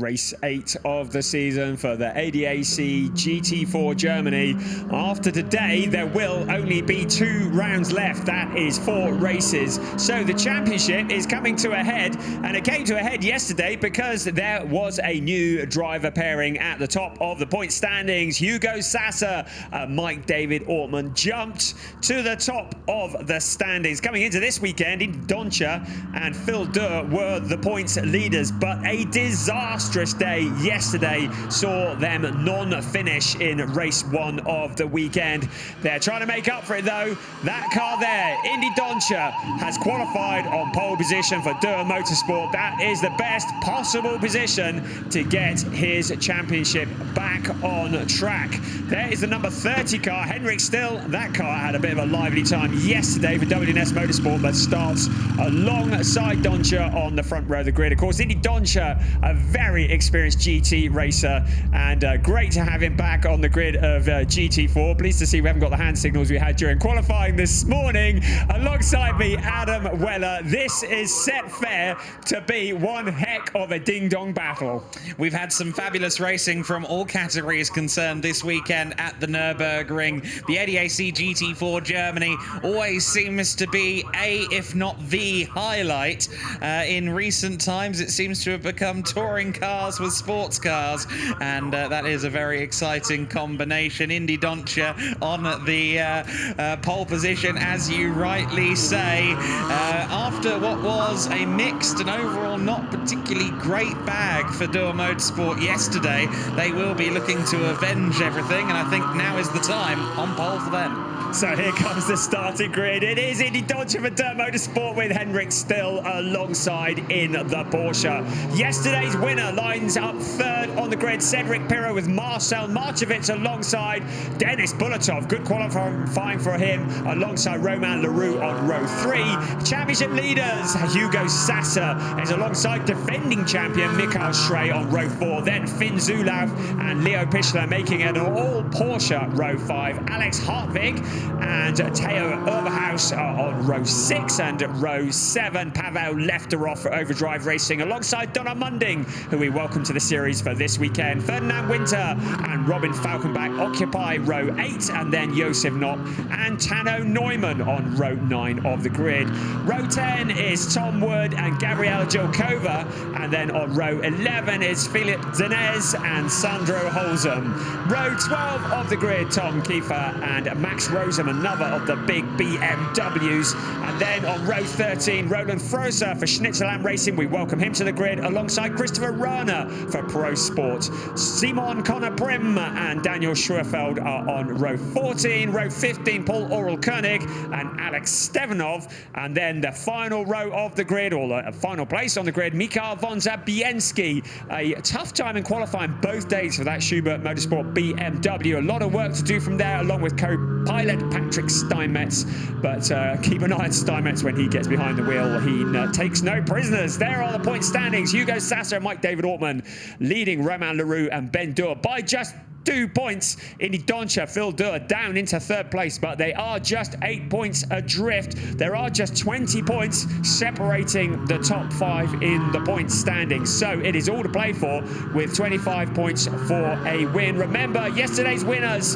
Race 8 of the season for the ADAC GT4 Germany. After today, there will only be 2 rounds left. That is 4 races. So the championship is coming to a head, and it came to a head yesterday because there was a new driver pairing at the top of the point standings. Hugo Sasser and Mike David Ortman jumped to the top of the standings. Coming into this weekend, Indy Doncia and Phil Durr were the points leaders, but a disastrous day yesterday saw them non-finish in race 1 of the weekend. They're trying to make up for it though. That car there, Indy Doncia, has qualified on pole position for Durr Motorsport. That is the best possible position to get his championship back on track. There is the number 30 car, Henrik Still. That car had a bit of a lively time yesterday for WNS Motorsport, but starts alongside Doncia on the front row of the grid. Of course, Indy Doncia, a very experienced GT racer, and great to have him back on the grid of GT4. Pleased to see we haven't got the hand signals we had during qualifying this morning. Alongside me, Adam Weller. This is set fair to be one heck of a ding-dong battle. We've had some fabulous racing from all categories concerned this weekend at the Nürburgring. The ADAC GT4 Germany always seems to be if not the highlight. In recent times, it seems to have become touring cars with sports cars, and that is a very exciting combination. Indy Doncia on the pole position, as you rightly say, after what was a mixed and overall not particularly great bag for Durr Motorsport yesterday. They will be looking to avenge everything, and I think now is the time on pole for them. So here comes the starting grid. It is Indy Doncia for Durr Motorsport with Henrik Still alongside in the Porsche. Yesterday's winner lines up third on the grid. Cedric Pirro with Marcel Marchevitz alongside Denis Bulatov. Good qualifying for him alongside Romain Leroux on row 3. Championship leaders, Hugo Sasser is alongside defending champion Mikael Schrey on row 4. Then Finn Zulauf and Leo Pichler making it an all Porsche row 5. Alex Hartvig and Theo Overhaus on row 6, and row 7 Pavel Lefterov for Overdrive Racing alongside Donna Munding, who we welcome to the series for this weekend. Ferdinand Winter and Robin Falkenbach occupy row 8, and then Josef Knopp and Tano Neumann on row 9 of the grid. Row 10 is Tom Wood and Gabriela Jolkova, and then on row 11 is Philip Zenez and Sandro Holzem. Row 12 of the grid, Tom Kiefer and Max Rosem, another of the big BMWs. And then on row 13, Roland Froser for Schnitzelam Racing. We welcome him to the grid alongside Christopher Rana for Pro Sport. Simon Connor Prim and Daniel Schwerfeld are on row 14. Row 15, Paul Oral Koenig and Alex Stevanov. And then the final row of the grid, or the final place on the grid, Mikael von Zabienski. A tough time in qualifying both days for that Schubert Motorsport BMW. A lot of work to do from there, along with co-pilot Patrick Steinmetz, but keep an eye on Steinmetz when he gets behind the wheel. He takes no prisoners. There are the point standings. Hugo Sasser and Mike David Ortman leading Romain Leroux and Ben Durr by just 2 points. Indy Doncia, Phil Durr down into 3rd place, but they are just 8 points adrift. There are just 20 points separating the top 5 in the point standings. So it is all to play for, with 25 points for a win. Remember, yesterday's winners,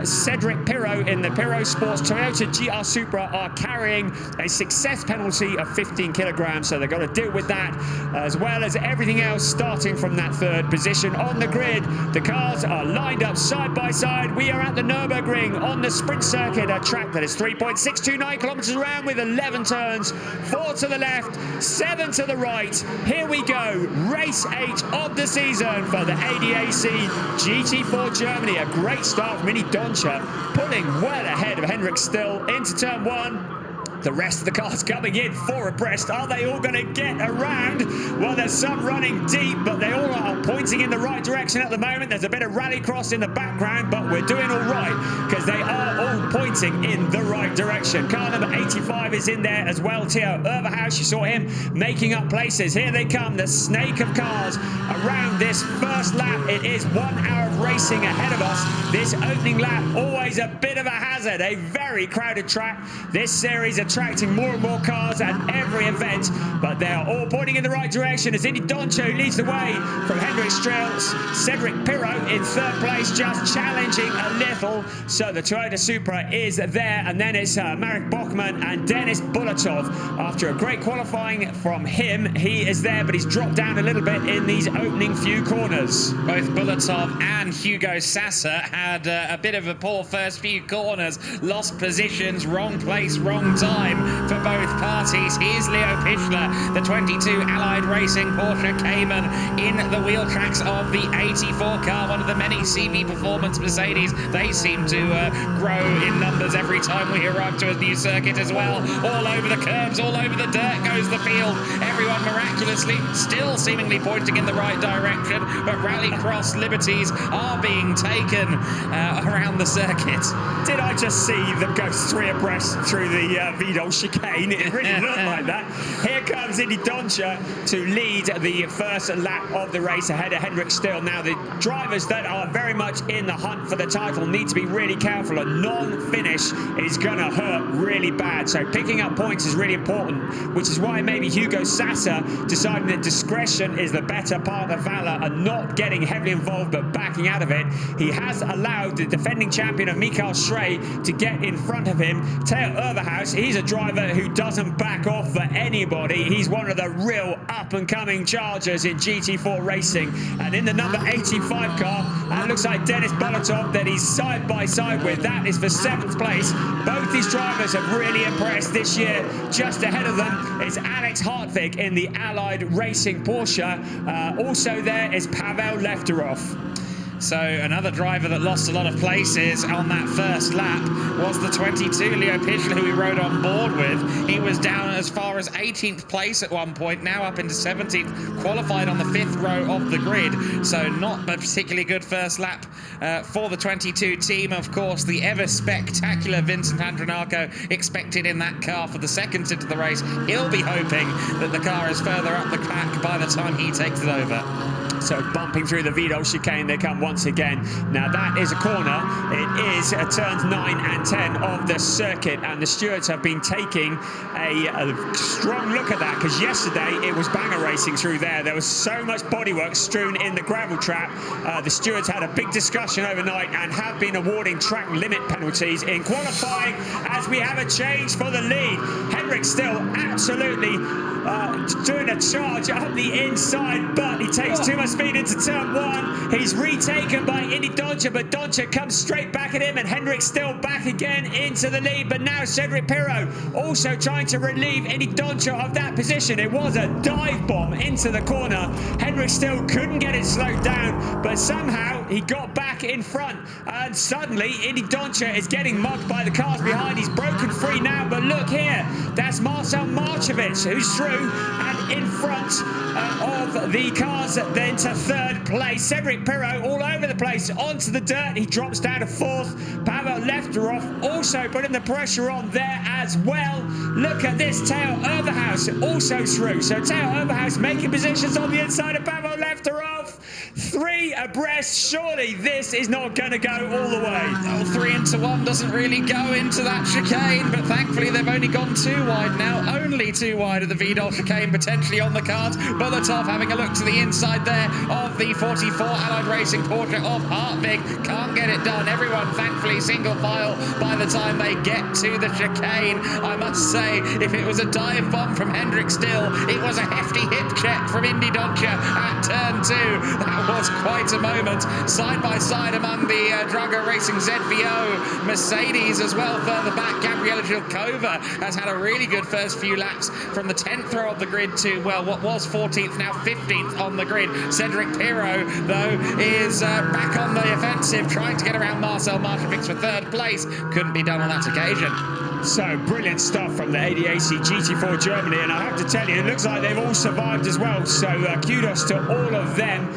Cedric Pirro in the Pirro Sports Toyota GR Supra, are carrying a success penalty of 15 kilograms, so they've got to deal with that, as well as everything else starting from that 3rd position on the grid. The cars are lined up side by side. We are at the Nürburgring on the sprint circuit, a track that is 3.629 kilometers around with 11 turns, 4 to the left, 7 to the right. Here we go, race 8 of the season for the ADAC GT4 Germany. A great start from Indy Doncia, pulling well ahead of Henrik Still into turn 1. The rest of the cars coming in 4 abreast. Are they all going to get around? Well, there's some running deep, but they all are pointing in the right direction at the moment. There's a bit of rallycross in the background, but we're doing all right because they are all pointing in the right direction. Car number 85 drivers in there as well. Theo Overhaus, you saw him making up places. Here they come, the snake of cars around this first lap. It is 1 hour of racing ahead of us. This opening lap, always a bit of a hazard, a very crowded track. This series attracting more and more cars at every event, but they are all pointing in the right direction as Indy Doncho leads the way from Hendrik Strels. Cedric Pirot in third place, just challenging a little. So the Toyota Supra is there, and then it's Marek Bachmann and Denis Bulatov. After a great qualifying from him, he is there, but he's dropped down a little bit in these opening few corners. Both Bulatov and Hugo Sasser had a bit of a poor first few corners, lost positions, wrong place, wrong time for both parties. Here's Leo Pichler, the 22 Allied Racing Porsche Cayman in the wheel tracks of the 84 car, one of the many CV Performance Mercedes. They seem to grow in numbers every time we arrive to a new circuit as well. All over the curbs, all over the dirt goes the field. Everyone miraculously still seemingly pointing in the right direction, but rallycross liberties are being taken around the circuit. Did I just see them go 3 abreast through the Vidal chicane? It really looked like that. Here comes Indy Doncho to lead the first lap of the race ahead of Hendrik Still. Now, the drivers that are very much in the hunt for the title need to be really careful. A non-finish is going to hurt really bad. So picking up points is really important, which is why maybe Hugo Sasser deciding that discretion is the better part of valor and not getting heavily involved but backing out of it. He has allowed the defending champion of Mikael Schrey to get in front of him. Theo Overhaus, he's a driver who doesn't back off for anybody. He's one of the real up-and-coming chargers in GT4 racing. And in the number 85 car, that looks like Denis Bulatov that he's side by side with. That is for 7th place. Both these drivers have really impressed this year. Just ahead of them is Alex Hartfig in the Allied Racing Porsche. Also there is Pavel Lefterov. So another driver that lost a lot of places on that first lap was the 22 Leo Pichler, who we rode on board with. He was down as far as 18th place at one point, now up into 17th, qualified on the 5th row of the grid. So not a particularly good first lap for the 22 team. Of course, the ever spectacular Vincent Andronacco expected in that car for the seconds into the race. He'll be hoping that the car is further up the track by the time he takes it over. So bumping through the Vidal chicane they come once again. Now that is a corner. It is turns 9 and 10 of the circuit, and the stewards have been taking a strong look at that, because yesterday it was banger racing through there. There was so much bodywork strewn in the gravel trap. The stewards had a big discussion overnight and have been awarding track limit penalties in qualifying as we have a change for the lead. Hendrik Still absolutely doing a charge up the inside, but he takes too much speed into turn 1. He's retaken by Indy Doncho, but Doncho comes straight back at him, and Hendrik Still back again into the lead. But now Cedric Pirot also trying to relieve Indy Doncho of that position. It was a dive bomb into the corner. Hendrik Still couldn't get it slowed down, but somehow he got back in front, and suddenly Indy Doncho is getting mugged by the cars behind. He's broken free now, but look here, that's Marcel Marcevic who's through and in front of the cars then to 3rd place. Cedric Pirot all over the place onto the dirt. He drops down to 4th. Pavel Lefterov also putting the pressure on there as well. Look at this, Theo Overhaus also through. So Theo Overhaus making positions on the inside of Pavel Lefterov. 3 abreast. Surely this is not going to go all the way. Oh, 3 into 1 doesn't really go into that chicane, but thankfully they've only gone 2 wide now. Only 2 wide at the Vidal chicane, potentially on the cards. Bulatov having a look to the inside there of the 44 Allied Racing Porsche of Hartfig. Can't get it done. Everyone thankfully single file by the time they get to the chicane. I must say, if it was a dive bomb from Hendrik Still, it was a hefty hip check from Indy Doncho at turn 2. That was quite a moment. Side by side among the Drago Racing ZVO Mercedes as well. Further back, Gabriela Zhilkova has had a really good first few laps from the 10th row of the grid to, well, what was 14th, now 15th on the grid. Cedric Pirot, though, is back on the offensive, trying to get around Marcel Marcevic for 3rd place. Couldn't be done on that occasion. So brilliant stuff from the ADAC GT4 Germany, and I have to tell you, it looks like they've all survived as well, so kudos to all of them.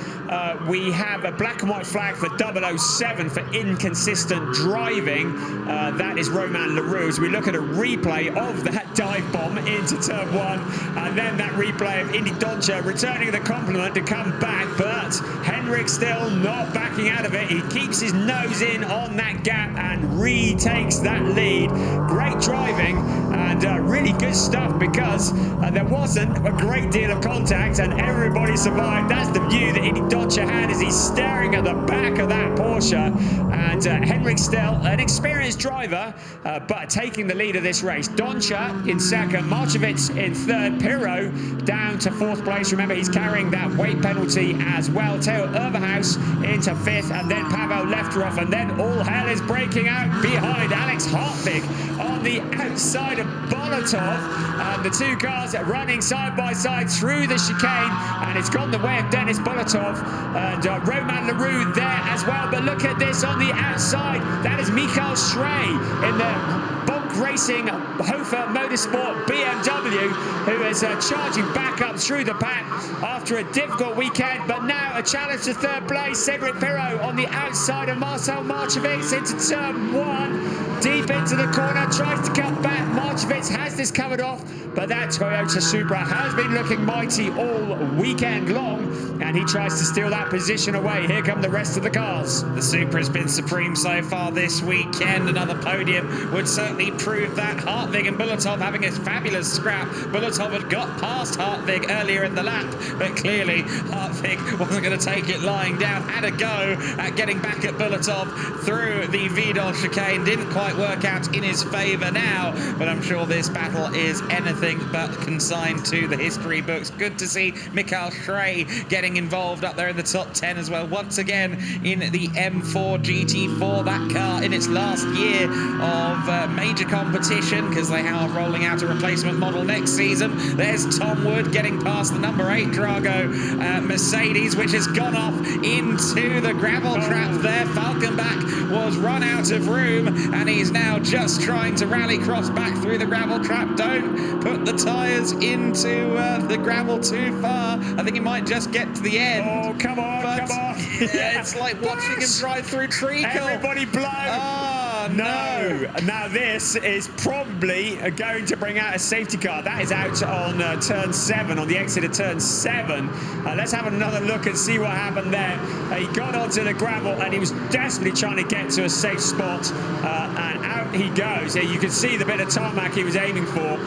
We have a black and white flag for 007 for inconsistent driving. That is Romain Leroux. As we look at a replay of that dive bomb into turn 1, and then that replay of Indy Doncia returning the compliment to come back, but Henrik still not backing out of it. He keeps his nose in on that gap and retakes that lead. Great driving and really good stuff, because there wasn't a great deal of contact and everybody survived. That's the view that Indy Doncia had as he's staring at the back of that Porsche, and Henrik still an experienced driver, but taking the lead of this race. Doncia in second, Markovic in third, Pirro down to fourth place. Remember, he's carrying that weight penalty as well. Theo Overhaus into fifth, and then Pavel Lefteroff, and then all hell is breaking out behind Alex Hartfig on the outside of Bolotov, and the two cars are running side by side through the chicane, and it's gone the way of Dennis Bolotov and Romain Leroux there as well. But look at this on the outside, that is Michael Schrey in the Racing Hofer Motorsport BMW, who is charging back up through the pack after a difficult weekend, but now a challenge to third place. Cedric Pirro on the outside of Marcel Markovic into turn 1, deep into the corner, tries to cut back. Markovic has this covered off, but that Toyota Supra has been looking mighty all weekend long, and he tries to steal that position away. Here come the rest of the cars. The Supra has been supreme so far this weekend. Another podium would certainly prove that. Hartwig and Bolotov having a fabulous scrap. Bolotov had got past Hartwig earlier in the lap, but clearly Hartwig wasn't going to take it lying down. Had a go at getting back at Bolotov through the Vidal chicane. Didn't quite work out in his favour now, but I'm sure this battle is anything but consigned to the history books. Good to see Michael Schrey getting involved up there in the top 10 as well. Once again in the M4 GT4, that car in its last year of major competition, because they are rolling out a replacement model next season. There's Tom Wood getting past the number 8 Drago Mercedes, which has gone off into the gravel trap there. Falkenbach was run out of room, and he's now just trying to rally cross back through the gravel trap. Don't put the tyres into the gravel too far. I think he might just get to the end. Oh, come on, but, come on. Yeah, it's like watching him drive through treacle. Everybody blow. Oh, no. Now this is probably going to bring out a safety car. That is out on turn 7, on the exit of turn 7. Let's have another look and see what happened there. He got onto the gravel and he was desperately trying to get to a safe spot, and out he goes. You can see the bit of tarmac he was aiming for,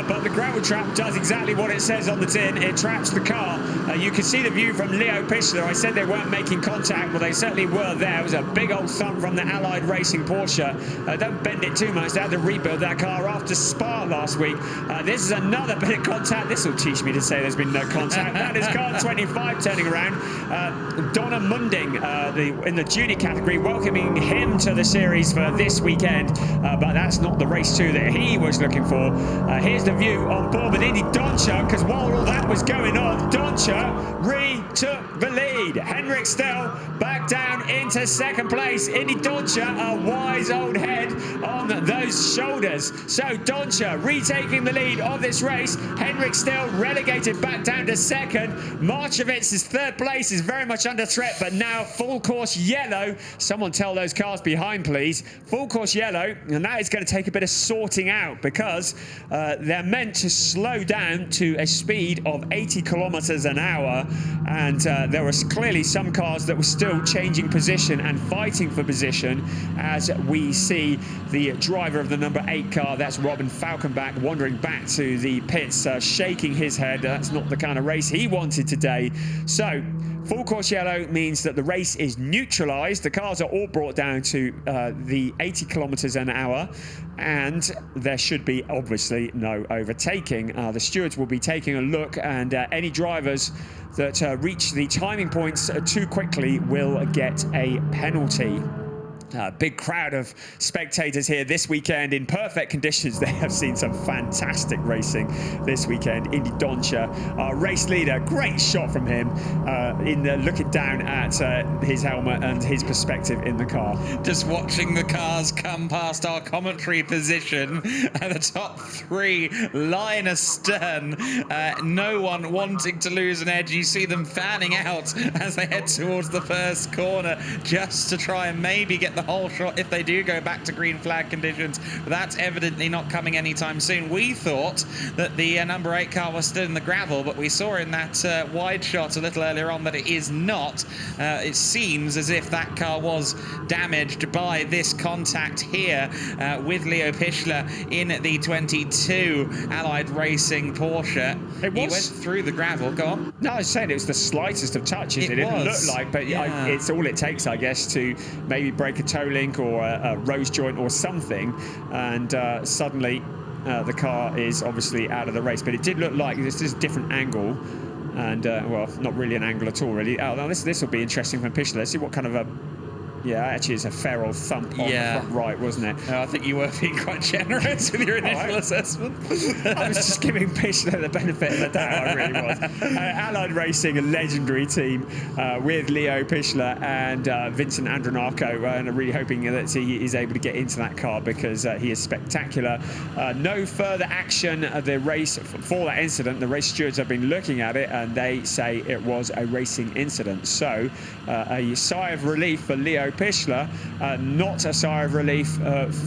but the gravel trap does exactly what it says on the tin. It traps the car. You can see the view from Leo Pichler. I said they weren't making contact. Well, they certainly were there. It was a big old thump from the Allied Racing Porsche. Don't bend it too much. They had to rebuild that car after Spa last week. This is another bit of contact. This will teach me to say there's been no contact. That is car 25 turning around. Donna Munding in the junior category, welcoming him to the series for this weekend, but that's not the race 2 that he was looking for. Here's the view on board with Indy Doncia, because while all that was going on, Doncia retook the lead. Henrik still back down into second place. Indy Doncia, a wise old head on those shoulders. So Doncia retaking the lead of this race. Henrik still relegated back down to second. Markovic's third place is very much under threat, but now full course yellow. Someone tell those cars behind, please. Full course yellow, and that is going to take a bit of sorting out, because they're meant to slow down to a speed of 80 kilometers an hour, and there was clearly some cars that were still changing position and fighting for position, as we see the driver of the number 8 car, that's Robin Falkenbach, wandering back to the pits, shaking his head. That's not the kind of race he wanted today. So full course yellow means that the race is neutralized. The cars are all brought down to the 80 kilometers an hour, and there should be obviously no overtaking. The stewards will be taking a look, and any drivers that reach the timing points too quickly will get a penalty. Big crowd of spectators here this weekend in perfect conditions. They have seen some fantastic racing this weekend. Indy Doncia, our race leader, great shot from him looking down at his helmet and his perspective in the car. Just watching the cars come past our commentary position, the top 3 line astern, no one wanting to lose an edge. You see them fanning out as they head towards the first corner, just to try and maybe get the the whole shot if they do go back to green flag conditions. But that's evidently not coming anytime soon. We thought that the number 8 car was still in the gravel, but we saw in that wide shot a little earlier on that it is not. It seems as if that car was damaged by this contact here with Leo Pichler in the 22 Allied Racing Porsche. He went through the gravel. Go on. No, I was saying it was the slightest of touches. It didn't look like, but yeah. It's all it takes, I guess, to maybe break a toe link or a rose joint or something, and suddenly the car is obviously out of the race. But it did look like this is a different angle, and well, not really an angle at all, really. Oh, now this will be interesting from Pichler. Let's see what kind of a... Yeah, actually, it's a fair old thump on the front right, wasn't it? I think you were being quite generous with your initial assessment. I was just giving Pichler the benefit of the doubt, I really was. Allied Racing, a legendary team with Leo Pichler and Vincent Andronacco, and I'm really hoping that he is able to get into that car because he is spectacular. No further action of the race for that incident. The race stewards have been looking at it, and they say it was a racing incident. So a sigh of relief for Leo Pichler, not a sigh of relief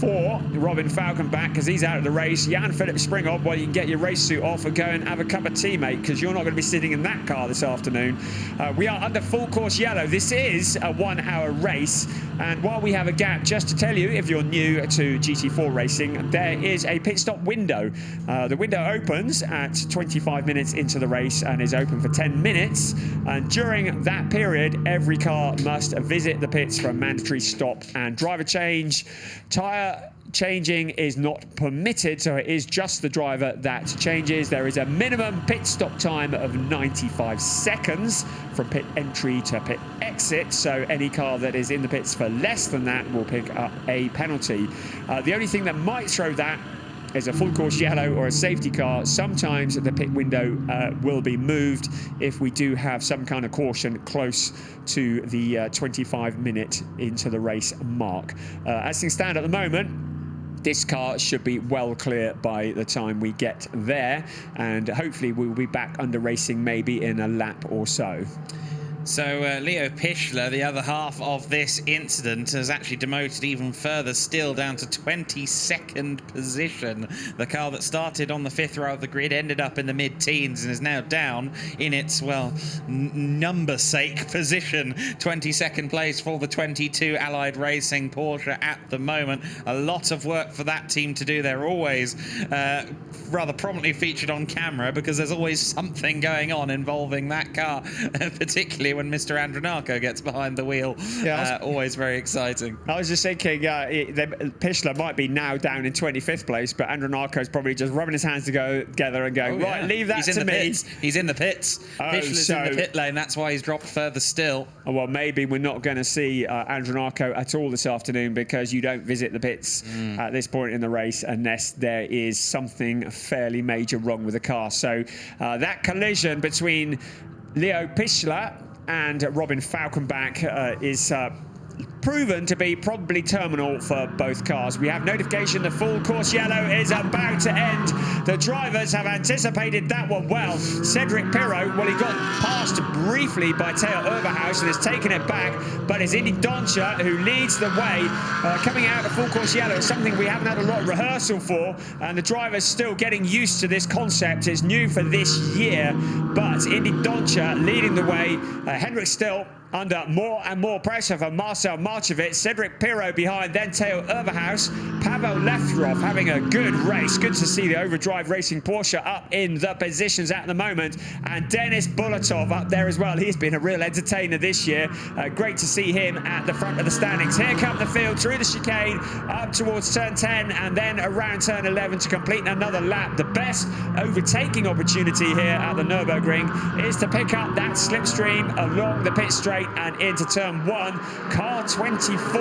for Robin Falkenbach because he's out of the race. Jan-Philipp Springhoff, well, you can get your race suit off and go and have a cup of tea, mate, because you're not going to be sitting in that car this afternoon. We are under full course yellow. This is a 1-hour race, and while we have a gap, just to tell you, if you're new to GT4 racing, there is a pit stop window. The window opens at 25 minutes into the race and is open for 10 minutes, and during that period, every car must visit the pits for a mandatory stop and driver change. Tyre changing is not permitted, so it is just the driver that changes. There is a minimum pit stop time of 95 seconds from pit entry to pit exit, so any car that is in the pits for less than that will pick up a penalty. The only thing that might throw that is a full course yellow or a safety car. Sometimes the pit window will be moved if we do have some kind of caution close to the 25-minute into the race mark. As things stand at the moment, this car should be well clear by the time we get there, and hopefully we'll be back under racing maybe in a lap or so. So Leo Pichler, the other half of this incident, has actually demoted even further still down to 22nd position. The car that started on the 5th row of the grid ended up in the mid-teens and is now down in its, well, number-sake position. 22nd place for the 22 Allied Racing Porsche at the moment. A lot of work for that team to do. They're always rather prominently featured on camera because there's always something going on involving that car, particularly when Mr. Andronacco gets behind the wheel. Yeah, always very exciting. I was just thinking Pichler might be now down in 25th place, but Andronacco's probably just rubbing his hands together and going, right, leave that to me. He's in the pits. Pichler's in the pit lane. That's why he's dropped further still. Well, maybe we're not going to see Andronacco at all this afternoon because you don't visit the pits at this point in the race unless there is something fairly major wrong with the car. So that collision between Leo Pichler and Robin Falkenbach is proven to be probably terminal for both cars. We have notification the full course yellow is about to end. The drivers have anticipated that one well. Cedric Pirot, well, he got passed briefly by Theo Overhaus and has taken it back, but it's Indy Doncha who leads the way. Coming out of full course yellow is something we haven't had a lot of rehearsal for, and the drivers still getting used to this concept. It's new for this year, but Indy Doncha leading the way. Henrik Still under more and more pressure from Marcel Marchevitz. Cedric Pirot behind, then Theo Overhaus. Pavel Lefterov having a good race. Good to see the Overdrive Racing Porsche up in the positions at the moment. And Denis Bulatov up there as well. He's been a real entertainer this year. Great to see him at the front of the standings. Here come the field through the chicane up towards turn 10 and then around turn 11 to complete another lap. The best overtaking opportunity here at the Nürburgring is to pick up that slipstream along the pit straight and into turn 1. Car 24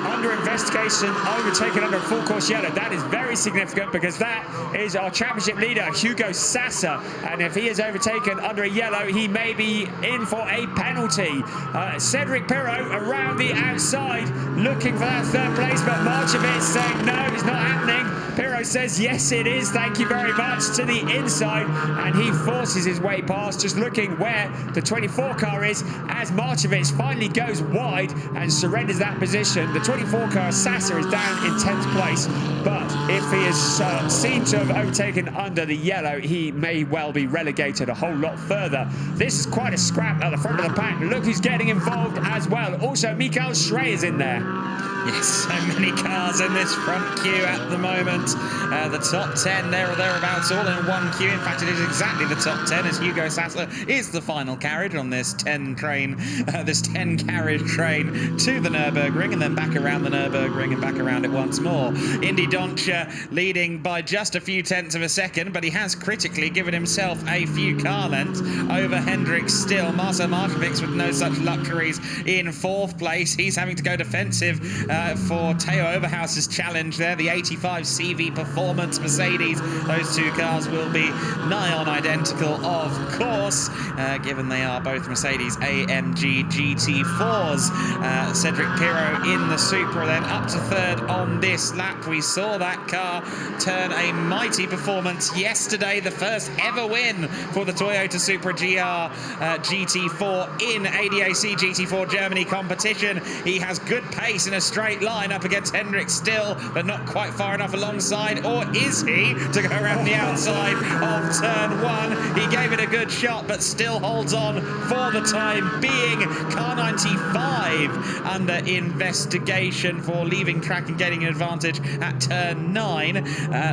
under investigation, overtaken under a full course yellow. That is very significant because that is our championship leader, Hugo Sasser, and if he is overtaken under a yellow, he may be in for a penalty. Cedric Pirot around the outside looking for that third place, but Marchevitz saying no, it's not happening. Pirot says yes, it is, thank you very much, to the inside, and he forces his way past, just looking where the 24 car is as Marchevitz finally goes wide and and surrenders that position. The 24 car Sasa is down in 10th place, but if he is seen to have overtaken under the yellow, he may well be relegated a whole lot further. This is quite a scrap at the front of the pack. Look who's getting involved as well. Also, Mikael Schrey is in there. Yes, so many cars in this front queue at the moment. The top 10 there or thereabouts, all in one queue. In fact, it is exactly the top 10 as Hugo Sasa is the final carriage on this 10 carriage train to the Nürburgring and then back around the Nürburgring and back around it once more. Indy Doncia leading by just a few tenths of a second, but he has critically given himself a few car lengths over Hendrik Still. Marcel Markovic with no such luxuries in 4th place. He's having to go defensive for Theo Overhaus's challenge there, the 85 CV Performance Mercedes. Those two cars will be nigh on identical, of course, given they are both Mercedes AMG GT4s. Cedric Pirot in the Supra then up to 3rd on this lap. We saw that car turn a mighty performance yesterday, the first ever win for the Toyota Supra GR GT4 in ADAC GT4 Germany competition. He has good pace in a straight line up against Hendrik Still, but not quite far enough alongside, or is he, to go around the outside of turn 1. He gave it a good shot, but still holds on for the time being. Car 95 under investigation for leaving track and getting an advantage at turn 9.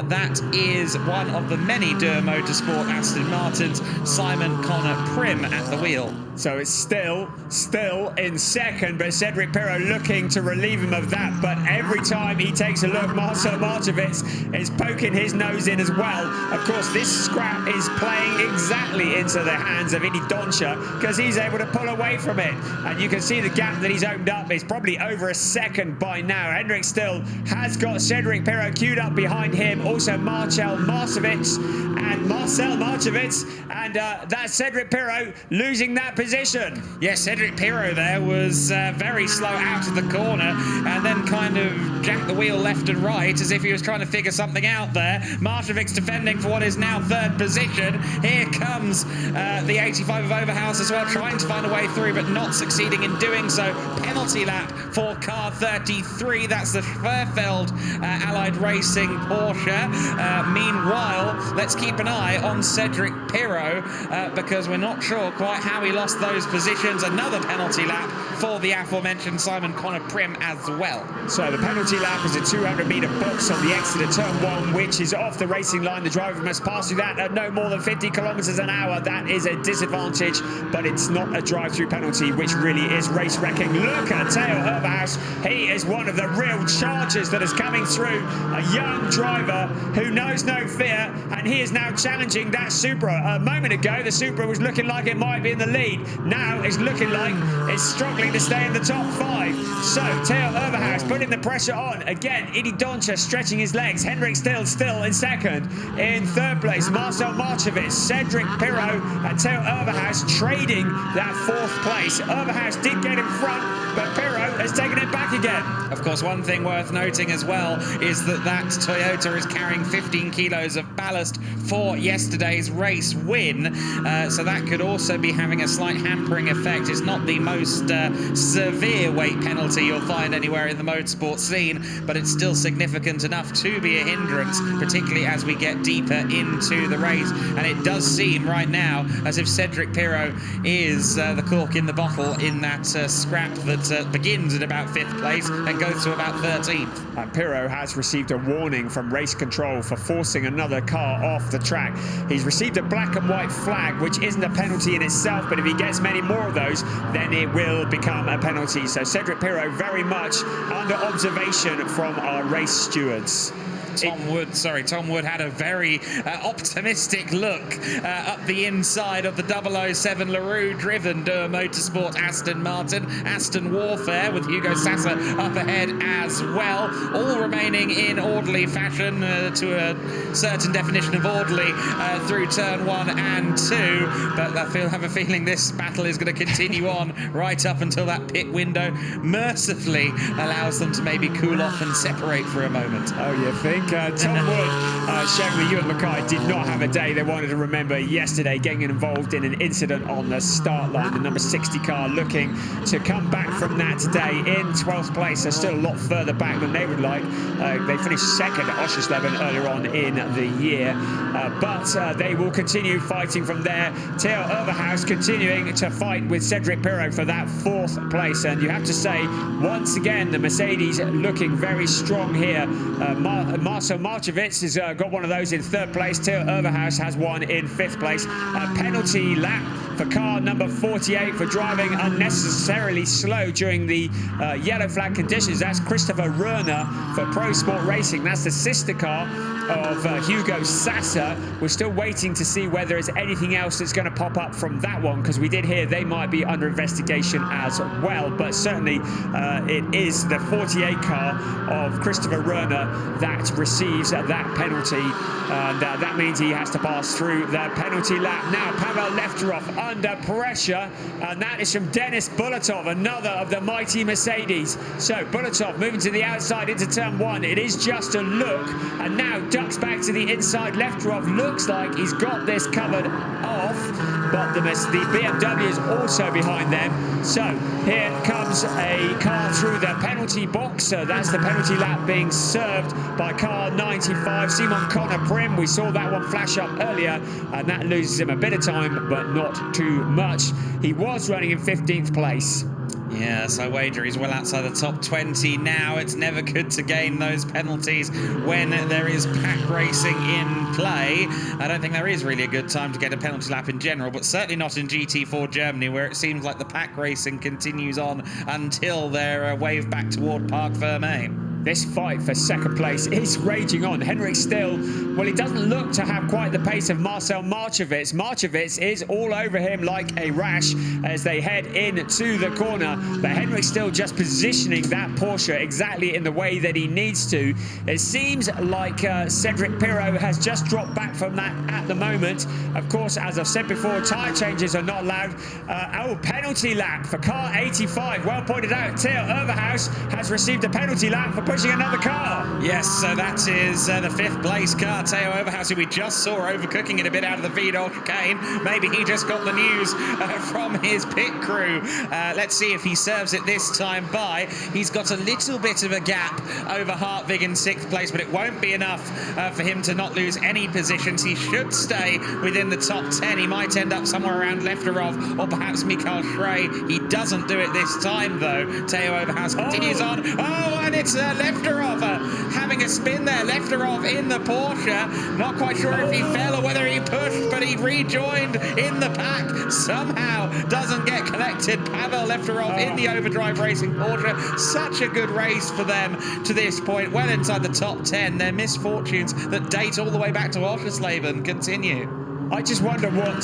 That is one of the many Dürr Motorsport Aston Martins, Simon Connor Prim at the wheel. So it's still in second, but Cedric Pirot looking to relieve him of that. But every time he takes a look, Marcel Markovic is poking his nose in as well. Of course, this scrap is playing exactly into the hands of Indy Doncia because he's able to pull away from it. And you can see the gap that he's opened up is probably over a second by now. Hendrik Still has got Cedric Pirot queued up behind him. Also Marcel Markovic, and that's Cedric Pirot losing that position. Yes, Cedric Pirot there was very slow out of the corner and then kind of jacked the wheel left and right as if he was trying to figure something out there. Markovic's defending for what is now 3rd position. Here comes the 85 of Overhaus as well, trying to find a way through but not succeeding in doing so. Penalty lap for car 33. That's the Schwerfeld Allied Racing Porsche. Meanwhile, let's keep an eye on Cedric Pirot because we're not sure quite how he lost those positions. Another penalty lap for the aforementioned Simon Connor Prim as well. So the penalty lap is a 200-metre box on the exit of turn 1, which is off the racing line. The driver must pass through that at no more than 50 kilometres an hour. That is a disadvantage, but it's not a drive-through penalty, which really is race wrecking. Look at Theo Overhaus. He is one of the real chargers that is coming through. A young driver who knows no fear, and he is now challenging that Supra. A moment ago, the Supra was looking like it might be in the lead. Now it's looking like it's struggling to stay in the top 5. So Theo Overhaus putting the pressure on. Again, Indy Doncia stretching his legs. Hendrik Still in second. In 3rd place, Marcel Markovic, Cedric Pirot and Theo Overhaus trading that 4th place. Overhaus did get in front, but Pirot has taken it back again. Of course, one thing worth noting as well is that Toyota is carrying 15 kilos of ballast for yesterday's race win. So that could also be having a slight hampering effect. It's not the most severe weight penalty you'll find anywhere in the motorsport scene, but it's still significant enough to be a hindrance, particularly as we get deeper into the race. And it does seem right now as if Cedric Pirot is the cork in the bottle in that scrap that begins at about 5th place and goes to about 13th. And Pirot has received a warning from race control for forcing another car off the track. He's received a black and white flag, which isn't a penalty in itself, but if he gets many more of those, then it will become a penalty. So Cedric Pirot very much under observation from our race stewards. Tom Wood had a very optimistic look up the inside of the 007 LaRue-driven Dürr Motorsport Aston Martin. Aston Warfare with Hugo Sasa up ahead as well. All remaining in orderly fashion to a certain definition of orderly through turn 1 and 2. But I have a feeling this battle is going to continue on right up until that pit window mercifully allows them to maybe cool off and separate for a moment. Oh, you think? Tom Wood showing me Ewan Mackay did not have a day they wanted to remember yesterday, getting involved in an incident on the start line. The number 60 car looking to come back from that today in 12th place. They're still a lot further back than they would like. They finished second at Oschersleben earlier on in the year, but they will continue fighting from there. Theo Overhaus continuing to fight with Cedric Pirro for that 4th place, and you have to say, once again, the Mercedes looking very strong here. Marcel Marchevitz has got one of those in 3rd place. Theo Overhaus has one in 5th place. A penalty lap for car number 48 for driving unnecessarily slow during the yellow flag conditions. That's Christopher Röhrner for Pro Sport Racing. That's the sister car of Hugo Sasser. We're still waiting to see whether there's anything else that's going to pop up from that one, because we did hear they might be under investigation as well. But certainly it is the 48 car of Christopher Röhrner that receives that penalty, and that means he has to pass through the penalty lap. Now Pavel Lefterov under pressure, and that is from Denis Bulatov, another of the mighty Mercedes. So Bulatov moving to the outside into turn 1. It is just a look, and now ducks back to the inside. Lefterov looks like he's got this covered off, but the BMW is also behind them. So here comes a car through the penalty box. So that's the penalty lap being served by car 95, Simon Connor Prim. We saw that one flash up earlier, and that loses him a bit of time, but not too much. He was running in 15th place. Yes, I wager he's well outside the top 20 now. It's never good to gain those penalties when there is pack racing in play. I don't think there is really a good time to get a penalty lap in general, but certainly not in GT4 Germany, where it seems like the pack racing continues on until they're waved back toward Parc Fermé. This fight for 2nd place is raging on. Henrik Still, well, he doesn't look to have quite the pace of Marcel Marchevitz. Marchevitz is all over him like a rash as they head into the corner. But Henrik Still just positioning that Porsche exactly in the way that he needs to. It seems like Cedric Pirro has just dropped back from that at the moment. Of course, as I've said before, tyre changes are not allowed. Penalty lap for car 85. Well pointed out, Theo Overhaus has received a penalty lap for pushing another car. Yes, so that is the 5th place car, Theo Overhaus, who we just saw overcooking it a bit out of the Vidal chicane. Maybe he just got the news from his pit crew. Let's see if he serves it this time by. He's got a little bit of a gap over Hartfig in 6th place, but it won't be enough for him to not lose any positions. He should stay within the top 10. He might end up somewhere around Lefterov or perhaps Mikael Schrey. He doesn't do it this time, though. Theo Overhaus continues on. Oh, and it's Lefterov having a spin there. Lefterov in the Porsche. Not quite sure if he fell or whether he pushed, but he rejoined in the pack. Somehow doesn't get collected. Pavel Lefterov in the Overdrive Racing Porsche. Such a good race for them to this point. Well inside the top 10. Their misfortunes that date all the way back to Oschersleben continue. I just wonder what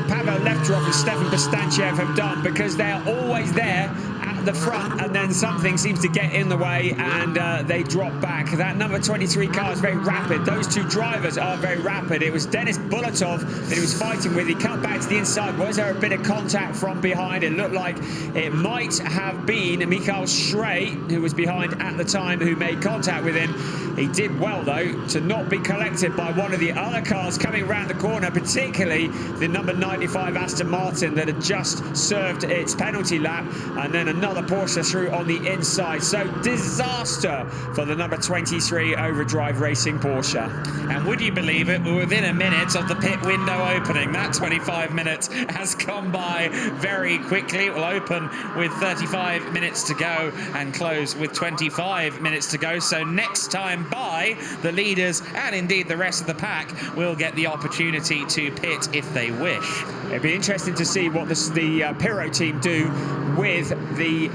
Pavel Lefterov and Stefan Bostanchiev have done, because they are always there at the front, and then something seems to get in the way and they drop back. That number 23 car is very rapid. Those two drivers are very rapid. It was Denis Bulatov that he was fighting with. He cut back to the inside. Was there a bit of contact from behind? It looked like it might have been Mikael Schrey, who was behind at the time, who made contact with him. He did well, though, to not be collected by one of the other cars coming around the corner, particularly the number 95 Aston Martin that had just served its penalty lap, and then another Porsche through on the inside. So disaster for the number 23 Overdrive Racing Porsche. And would you believe it, we're within a minute of the pit window opening. That 25 minutes has gone by very quickly. It will open with 35 minutes to go and close with 25 minutes to go. So next time by, the leaders and indeed the rest of the pack will get the opportunity to pit if they wish. It'd be interesting to see what the Pirro team do with the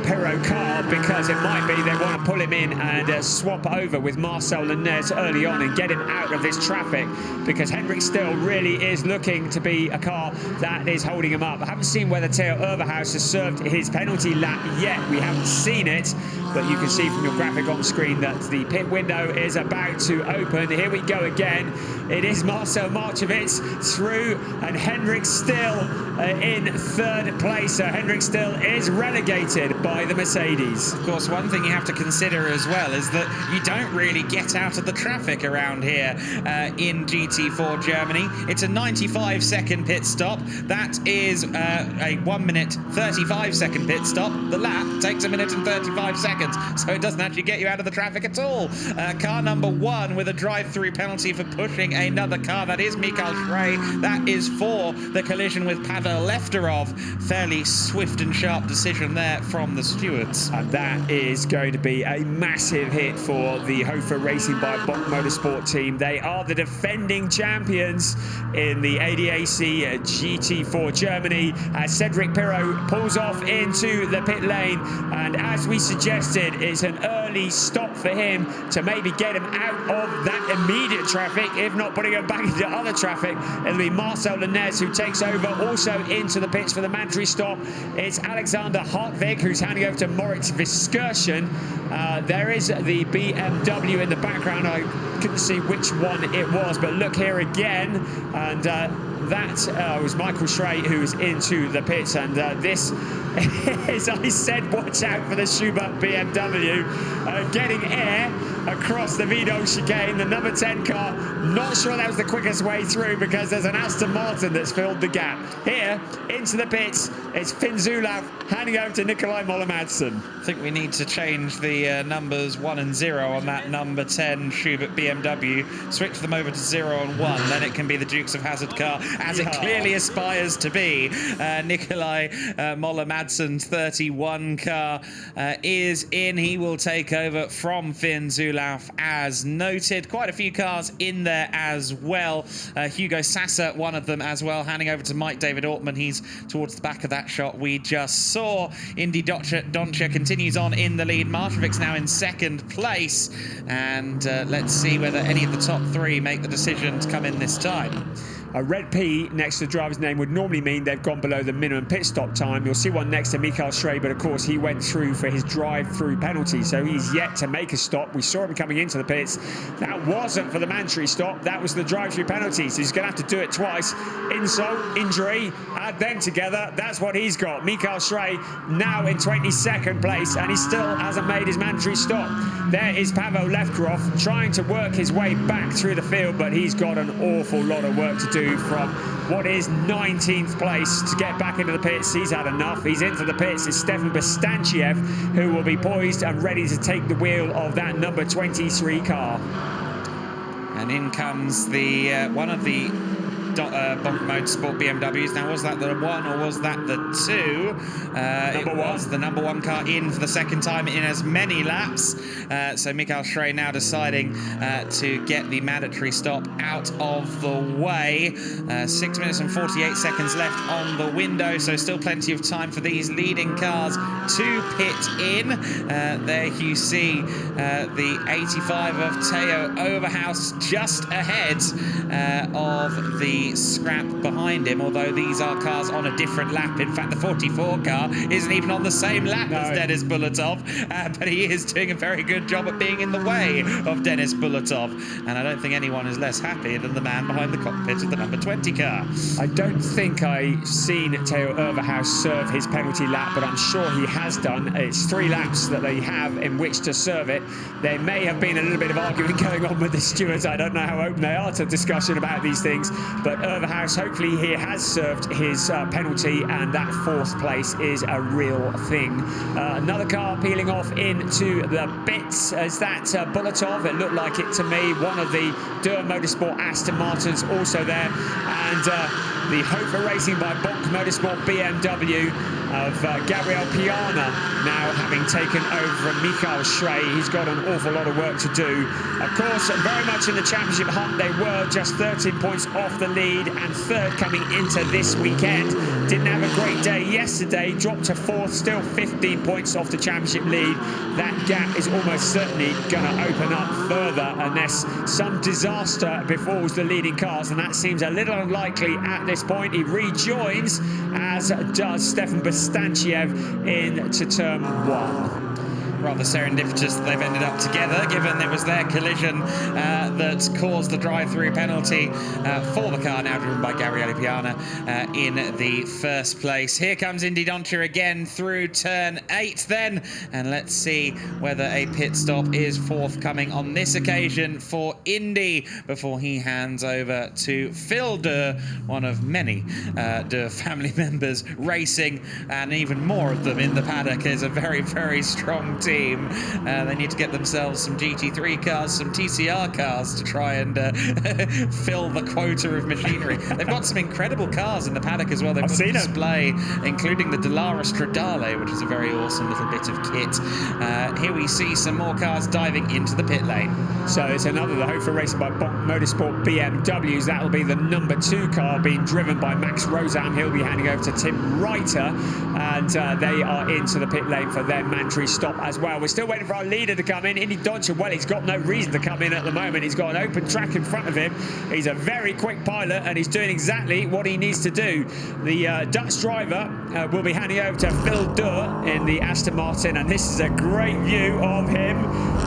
Pirro car, because it might be they want to pull him in and swap over with Marcel Lenez early on and get him out of this traffic, because Henrik Still really is looking to be a car that is holding him up. I haven't seen whether Theo Overhaus has served his penalty lap yet. We haven't seen it. but you can see from your graphic on the screen that the pit window is about to open. Here we go again. It is Marcel Marchevitz through, and Henrik still in third place. So Henrik still is relegated by the Mercedes. Of course, one thing you have to consider as well is that you don't really get out of the traffic around here in GT4 Germany. It's a 95-second pit stop. That is a 1 minute 35-second pit stop. The lap takes 1 minute and 35 seconds, so it doesn't actually get you out of the traffic at all. Car number 1 with a drive-through penalty for pushing another car. That is Michael Schrey. That is for the collision with Pavel Lefterov. Fairly swift and sharp decision there from the stewards. And that is going to be a massive hit for the Hofer Racing by Bock Motorsport team. They are the defending champions in the ADAC GT4 Germany, as Cedric Pirot pulls off into the pit lane. And as we suggested, it's an early stop for him to maybe get him out of that immediate traffic, if not putting him back into other traffic. It'll be Marcel Lenez who takes over. Also into the pits for the mandatory stop, it's Alexander Hartwig, who's handing over to Moritz Viskersen. There is the BMW in the background. I couldn't see which one it was, but look here again, and that was Michael Schrey who's into the pits. And this is, I said, watch out for the Schubert BMW getting air across the Vidal chicane. The number 10 car, not sure that was the quickest way through, because there's an Aston Martin that's filled the gap. Here into the pits, it's Finn Zulauf handing over to Nikolai Moller-Madsen. I think we need to change the numbers 1 and 0 on that number 10 Schubert BMW. Switch them over to 0 and 1, then it can be the Dukes of Hazzard car, as it clearly aspires to be. Nikolai Moller-Madsen's 31 car is in. He will take over from Finn Zulauf, as noted. Quite a few cars in there as well. Hugo Sasser, one of them as well, handing over to Mike David Ortman. He's towards the back of that shot we just saw. Indy Doncha continues on in the lead. Marshevic's now in second place, and let's see whether any of the top 3 make the decision to come in this time. A red P next to the driver's name would normally mean they've gone below the minimum pit stop time. You'll see one next to Michael Schrey, but of course he went through for his drive-through penalty, so he's yet to make a stop. We saw him coming into the pits. That wasn't for the mandatory stop, that was the drive-through penalty, so he's going to have to do it twice. Insult, injury, add them together, that's what he's got. Michael Schrey now in 22nd place, and he still hasn't made his mandatory stop. There is Pavel Lefterov trying to work his way back through the field, but he's got an awful lot of work to do from what is 19th place to get back into the pits. He's had enough. He's into the pits. It's Stefan Bastanchiev who will be poised and ready to take the wheel of that number 23 car. And in comes the one of the Bock Motorsport BMWs. Now, was that the 1 or was that the 2? It was the number 1 car in for the second time in as many laps. So Michael Schrey now deciding to get the mandatory stop out of the way. 6 minutes and 48 seconds left on the window, so still plenty of time for these leading cars to pit in. There you see the 85 of Theo Overhaus just ahead of the scrap behind him, although these are cars on a different lap. In fact, the 44 car isn't even on the same lap as Denis Bulatov, but he is doing a very good job at being in the way of Denis Bulatov, and I don't think anyone is less happy than the man behind the cockpit of the number 20 car. I don't think I've seen Theo Overhaus serve his penalty lap, but I'm sure he has done. It's 3 laps that they have in which to serve it. There may have been a little bit of arguing going on with the stewards. I don't know how open they are to discussion about these things, but Overhaus, hopefully he has served his penalty, and that 4th place is a real thing. Another car peeling off into the pits. Is that Bulatov? It looked like it to me. One of the Dürr Motorsport Aston Martins also there, and the Hofer Racing by Bock Motorsport BMW of Gabriel Piana now having taken over from Michael Schrey. He's got an awful lot of work to do. Of course, very much in the championship hunt. They were just 13 points off the lead and 3rd coming into this weekend. Didn't have a great day yesterday, dropped to 4th, still 15 points off the championship lead. That gap is almost certainly going to open up further unless some disaster befalls the leading cars, and that seems a little unlikely at this point. He rejoins, as does Stefan Bastanchiev into turn 1. rather serendipitous that they've ended up together, given it was their collision that caused the drive-through penalty for the car now driven by Gabriele Piana in the first place. Here comes Indy Doncia again through turn 8 then, and let's see whether a pit stop is forthcoming on this occasion for Indy before he hands over to Phil Durr, one of many Durr family members racing, and even more of them in the paddock. Is a very, very strong team. They need to get themselves some GT3 cars, some TCR cars to try and fill the quota of machinery. They've got some incredible cars in the paddock as well. They've got a display, including the Dallara Stradale, which is a very awesome little bit of kit. Here we see some more cars diving into the pit lane. So it's another, the Hofer racing by Motorsport BMWs. That'll be the number 2 car being driven by Max Rosam. He'll be handing over to Tim Reiter, and they are into the pit lane for their mandatory stop as well. We're still waiting for our leader to come in. Indy Doncia, well, he's got no reason to come in at the moment. He's got an open track in front of him. He's a very quick pilot, and he's doing exactly what he needs to do. The Dutch driver will be handing over to Phil Durr in the Aston Martin, and this is a great view of him.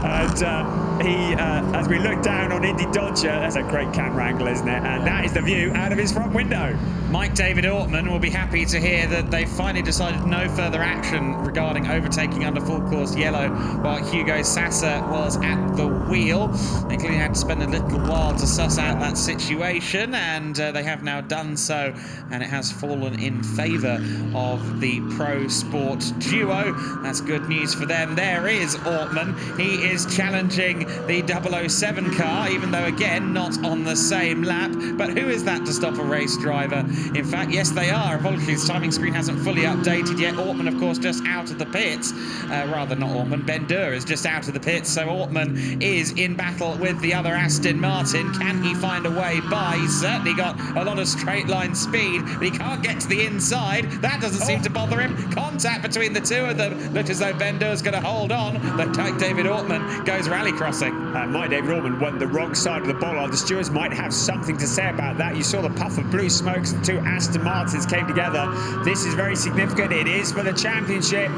And he, as we look down on Indy Doncia, that's a great camera angle, isn't it? And that is the view out of his front window. Mike David Ortman will be happy to hear that they finally decided no further action regarding overtaking under full course yellow while Hugo Sassa was at the wheel. They clearly had to spend a little while to suss out that situation, and they have now done so, and it has fallen in favour of the Pro Sport duo. That's good news for them. There is Ortman. He is challenging the 007 car, even though, again, not on the same lap. But who is that to stop a race driver? In fact, yes, they are. Apologies, timing screen hasn't fully updated yet. Ortman, of course, just out of the pits. Rather, not Ortman. Ben Durr is just out of the pits, so Ortman is in battle with the other Aston Martin. Can he find a way by? He's certainly got a lot of straight line speed, but he can't get to the inside. That doesn't seem to bother him. Contact between the two of them. Looks as though Ben Durr's going to hold on, but David Ortman goes rally crossing. Mike David Ortman went the wrong side of the bollard. The stewards might have something to say about that. You saw the puff of blue smoke. The two Aston Martins came together. This is very significant. It is for the championship.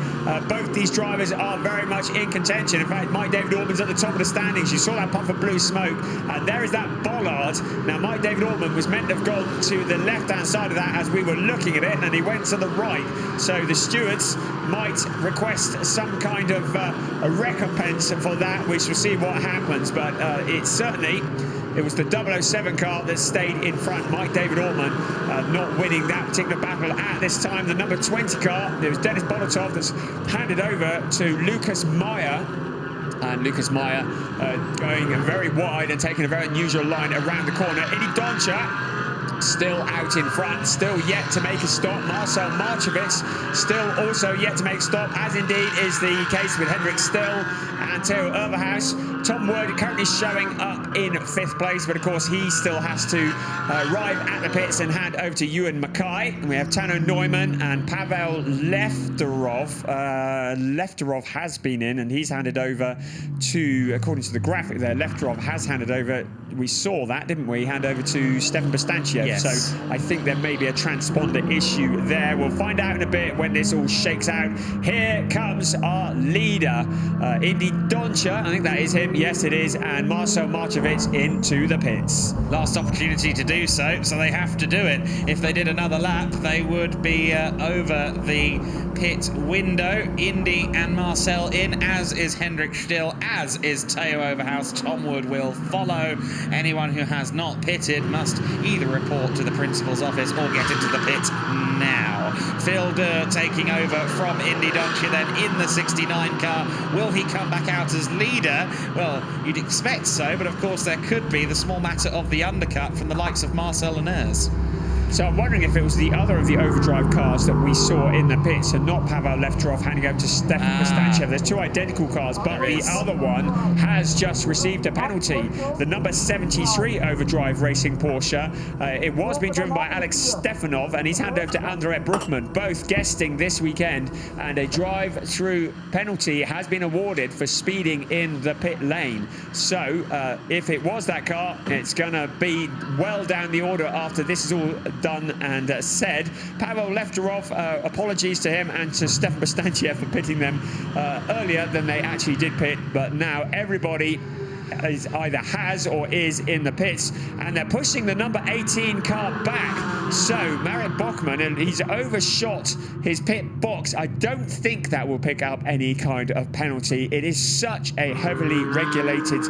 Both these drivers are very much in contention. In fact, Mike David Ortman's at the top of the standings. You saw that puff of blue smoke, and there is that bollard. Now, Mike David Ortman was meant to have gone to the left-hand side of that as we were looking at it, and he went to the right. So the stewards might request some kind of a recompense for that. We shall see what happens, but it was the 007 car that stayed in front. Mike David Ortman not winning that particular battle at this time. The number 20 car, it was Dennis Bolotov that's handed over to Lucas Meyer. And Lucas Meyer going very wide and taking a very unusual line around the corner. Indy Doncia still out in front, still yet to make a stop. Marcel Marchevitz still also yet to make a stop, as indeed is the case with Hendrik Still and Theo Overhaus. Tom Word currently showing up in 5th place, but of course he still has to arrive at the pits and hand over to Ewan Mackay. And we have Tano Neumann and Pavel Lefterov. Lefterov has been in, and he's handed over to, according to the graphic there, Lefterov has handed over, we saw that, didn't we, hand over to Stefan Bastanciev. Yes. So I think there may be a transponder issue there. We'll find out in a bit when this all shakes out. Here comes our leader, Indy Doncia. I think that is him. Yes, it is. And Marcel Marchevitz into the pits. Last opportunity to do so, so they have to do it. If they did another lap, they would be over the pit window. Indy and Marcel in, as is Hendrik Still, as is Theo Overhaus. Tom Wood will follow. Anyone who has not pitted must either report to the principal's office or get into the pit now. Phil Durr taking over from Indy Doncia then in the 69 car. Will he come back out as leader? Well, you'd expect so, but of course there could be the small matter of the undercut from the likes of Marcel Linares. So I'm wondering if it was the other of the overdrive cars that we saw in the pits and not Pavel Lefterov handing over to Stefan Bastanciev. There's two identical cars, but the other one has just received a penalty. The number 73 overdrive racing Porsche. It was being driven by Alex Stefanov, and he's handed over to Andre Bruckmann, both guesting this weekend. And a drive-through penalty has been awarded for speeding in the pit lane. So if it was that car, it's going to be well down the order after this is all done and said. Pavel left her off. Apologies to him and to Stefan Bastantiev for pitting them earlier than they actually did pit, but now everybody is either has or is in the pits, and they're pushing the number 18 car back. So Marit Bachmann, and he's overshot his pit box. I don't think that will pick up any kind of penalty. It is such a heavily regulated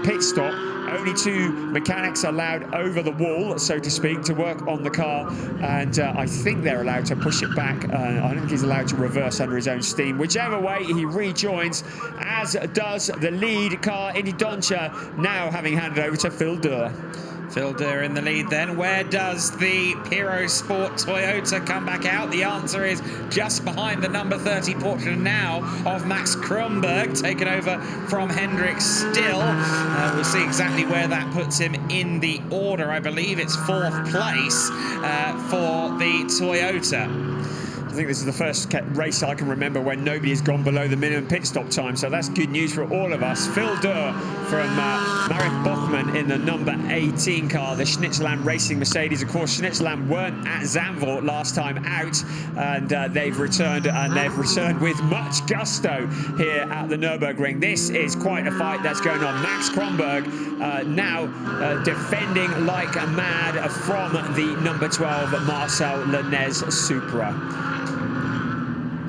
pit stop. Only 2 mechanics allowed over the wall, so to speak, to work on the car, and I think they're allowed to push it back. I don't think he's allowed to reverse under his own steam. Whichever way, he rejoins, as does the lead car, Indy Dontje, now having handed over to Phil Durr. Phil Durr in the lead then. Where does the Piro Sport Toyota come back out? The answer is just behind the number 30 portrait now of Max Kronberg, taken over from Hendrik Still. We'll see exactly where that puts him in the order. I believe it's 4th place for the Toyota. I think this is the first race I can remember when nobody has gone below the minimum pit stop time, so that's good news for all of us. Phil Durr from Marit Bachmann in the number 18 car, the Schnitzeland Racing Mercedes. Of course, Schnitzeland weren't at Zandvoort last time out, and they've returned, and they've returned with much gusto here at the Nürburgring. This is quite a fight that's going on. Max Kronberg now defending like a mad from the number 12 Marcel Lenez Supra.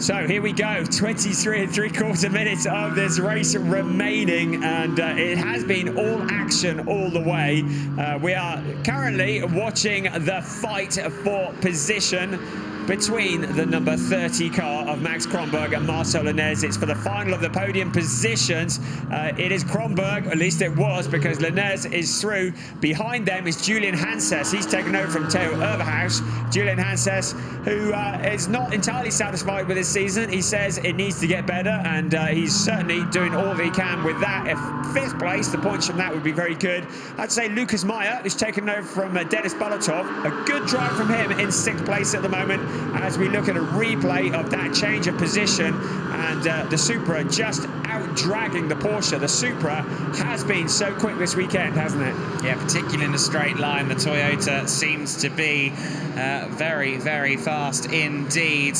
So here we go, 23 3/4 minutes of this race remaining, and it has been all action all the way. We are currently watching the fight for position between the number 30 car of Max Kronberg and Marcel Lenez. It's for the final of the podium positions. It is Kronberg, at least it was, because Lenez is through. Behind them is Julian Hanses. He's taken over from Theo Overhaus. Julian Hanses, who is not entirely satisfied with his season. He says it needs to get better, and he's certainly doing all that he can with that. If 5th place, the points from that would be very good. I'd say Lucas Meyer, who's taken over from Denis Balatov. A good drive from him in 6th place at the moment, as we look at a replay of that change of position, and the Supra just out-dragging the Porsche. The Supra has been so quick this weekend, hasn't it? Yeah, particularly in a straight line. The Toyota seems to be very, very fast indeed.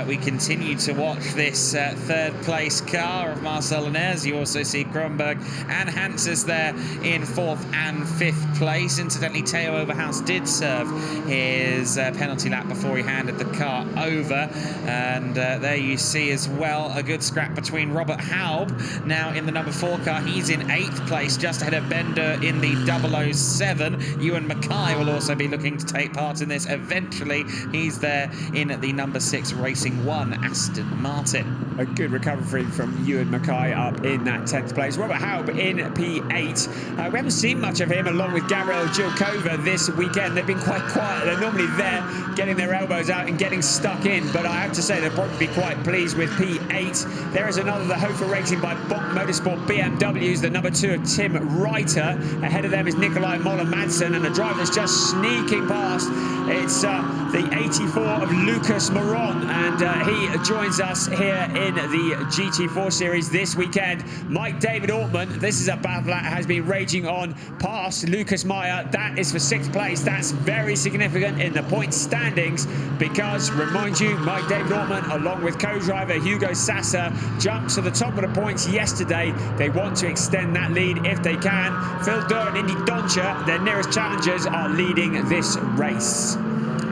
We continue to watch this 3rd place car of Marcel Lenez. You also see Kronberg and Hanses there in 4th and 5th place. Incidentally, Theo Overhaus did serve his penalty lap before he handed the car over, and there you see as well a good scrap between Robert Haub now in the number 4 car. He's in 8th place, just ahead of Bender in the 007. Ewan Mackay will also be looking to take part in this eventually. He's there in the number 6 Racing 1 Aston Martin. A good recovery from Ewan Mackay up in that 10th place. Robert Haub in P8. We haven't seen much of him along with Gabriel Gilkova this weekend. They've been quite quiet. They're normally there getting their elbows out and getting stuck in, but I have to say they'll probably be quite pleased with P8. There is another, the Hofer Racing by Bock Motorsport BMWs, the number 2 of Tim Reiter. Ahead of them is Nikolai Moller-Madsen, and the driver's just sneaking past. It's the 84 of Lucas Moron, and he joins us here in the GT4 series this weekend. Mike David Ortman, this is a battle that has been raging on past Lucas Meyer. That is for 6th place. That's very significant in the point standings, because, remind you, Mike David Ortman, along with co-driver Hugo Sasser, jumped to the top of the points yesterday. They want to extend that lead if they can. Phil Durr and Indy Dontje, their nearest challengers, are leading this race.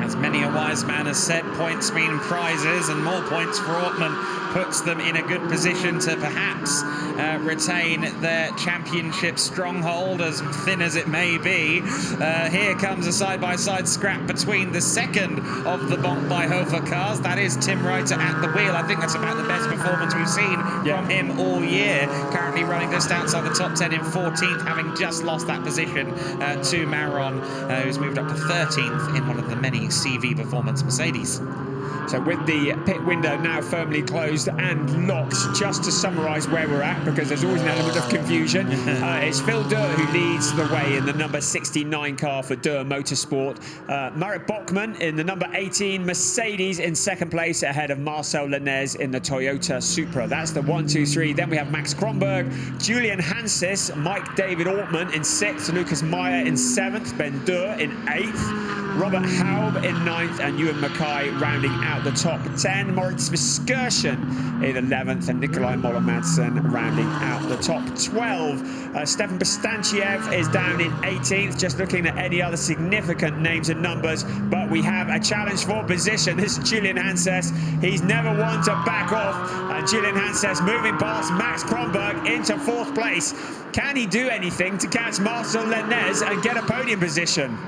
As many a wise man has said, points mean prizes, and more points for Ortman puts them in a good position to perhaps retain their championship stronghold, as thin as it may be. Here comes a side-by-side scrap between the 2nd of the Bonk by Hofer cars. That is Tim Reiter at the wheel. I think that's about the best performance we've seen from him all year. Currently running just outside the top 10 in 14th, having just lost that position to Maron, who's moved up to 13th in one of the many CV Performance Mercedes. So with the pit window now firmly closed and locked, just to summarise where we're at, because there's always an element of confusion, it's Phil Durr who leads the way in the number 69 car for Durr Motorsport. Marit Bachmann in the number 18 Mercedes in 2nd place, ahead of Marcel Lenez in the Toyota Supra. That's the 1, 2, 3. Then we have Max Kronberg, Julian Hanses, Mike David Ortman in 6th, Lucas Meyer in 7th, Ben Durr in 8th. Robert Haub in 9th, and Ewan Mackay rounding out the top 10. Moritz Verskirchen in 11th, and Nikolai Moller-Madsen rounding out the top 12. Stefan Bastanchiev is down in 18th, just looking at any other significant names and numbers, but we have a challenge for position. This is Julian Hanses. He's never one to back off, and Julian Hanses moving past Max Kronberg into 4th place. Can he do anything to catch Marcel Lenez and get a podium position?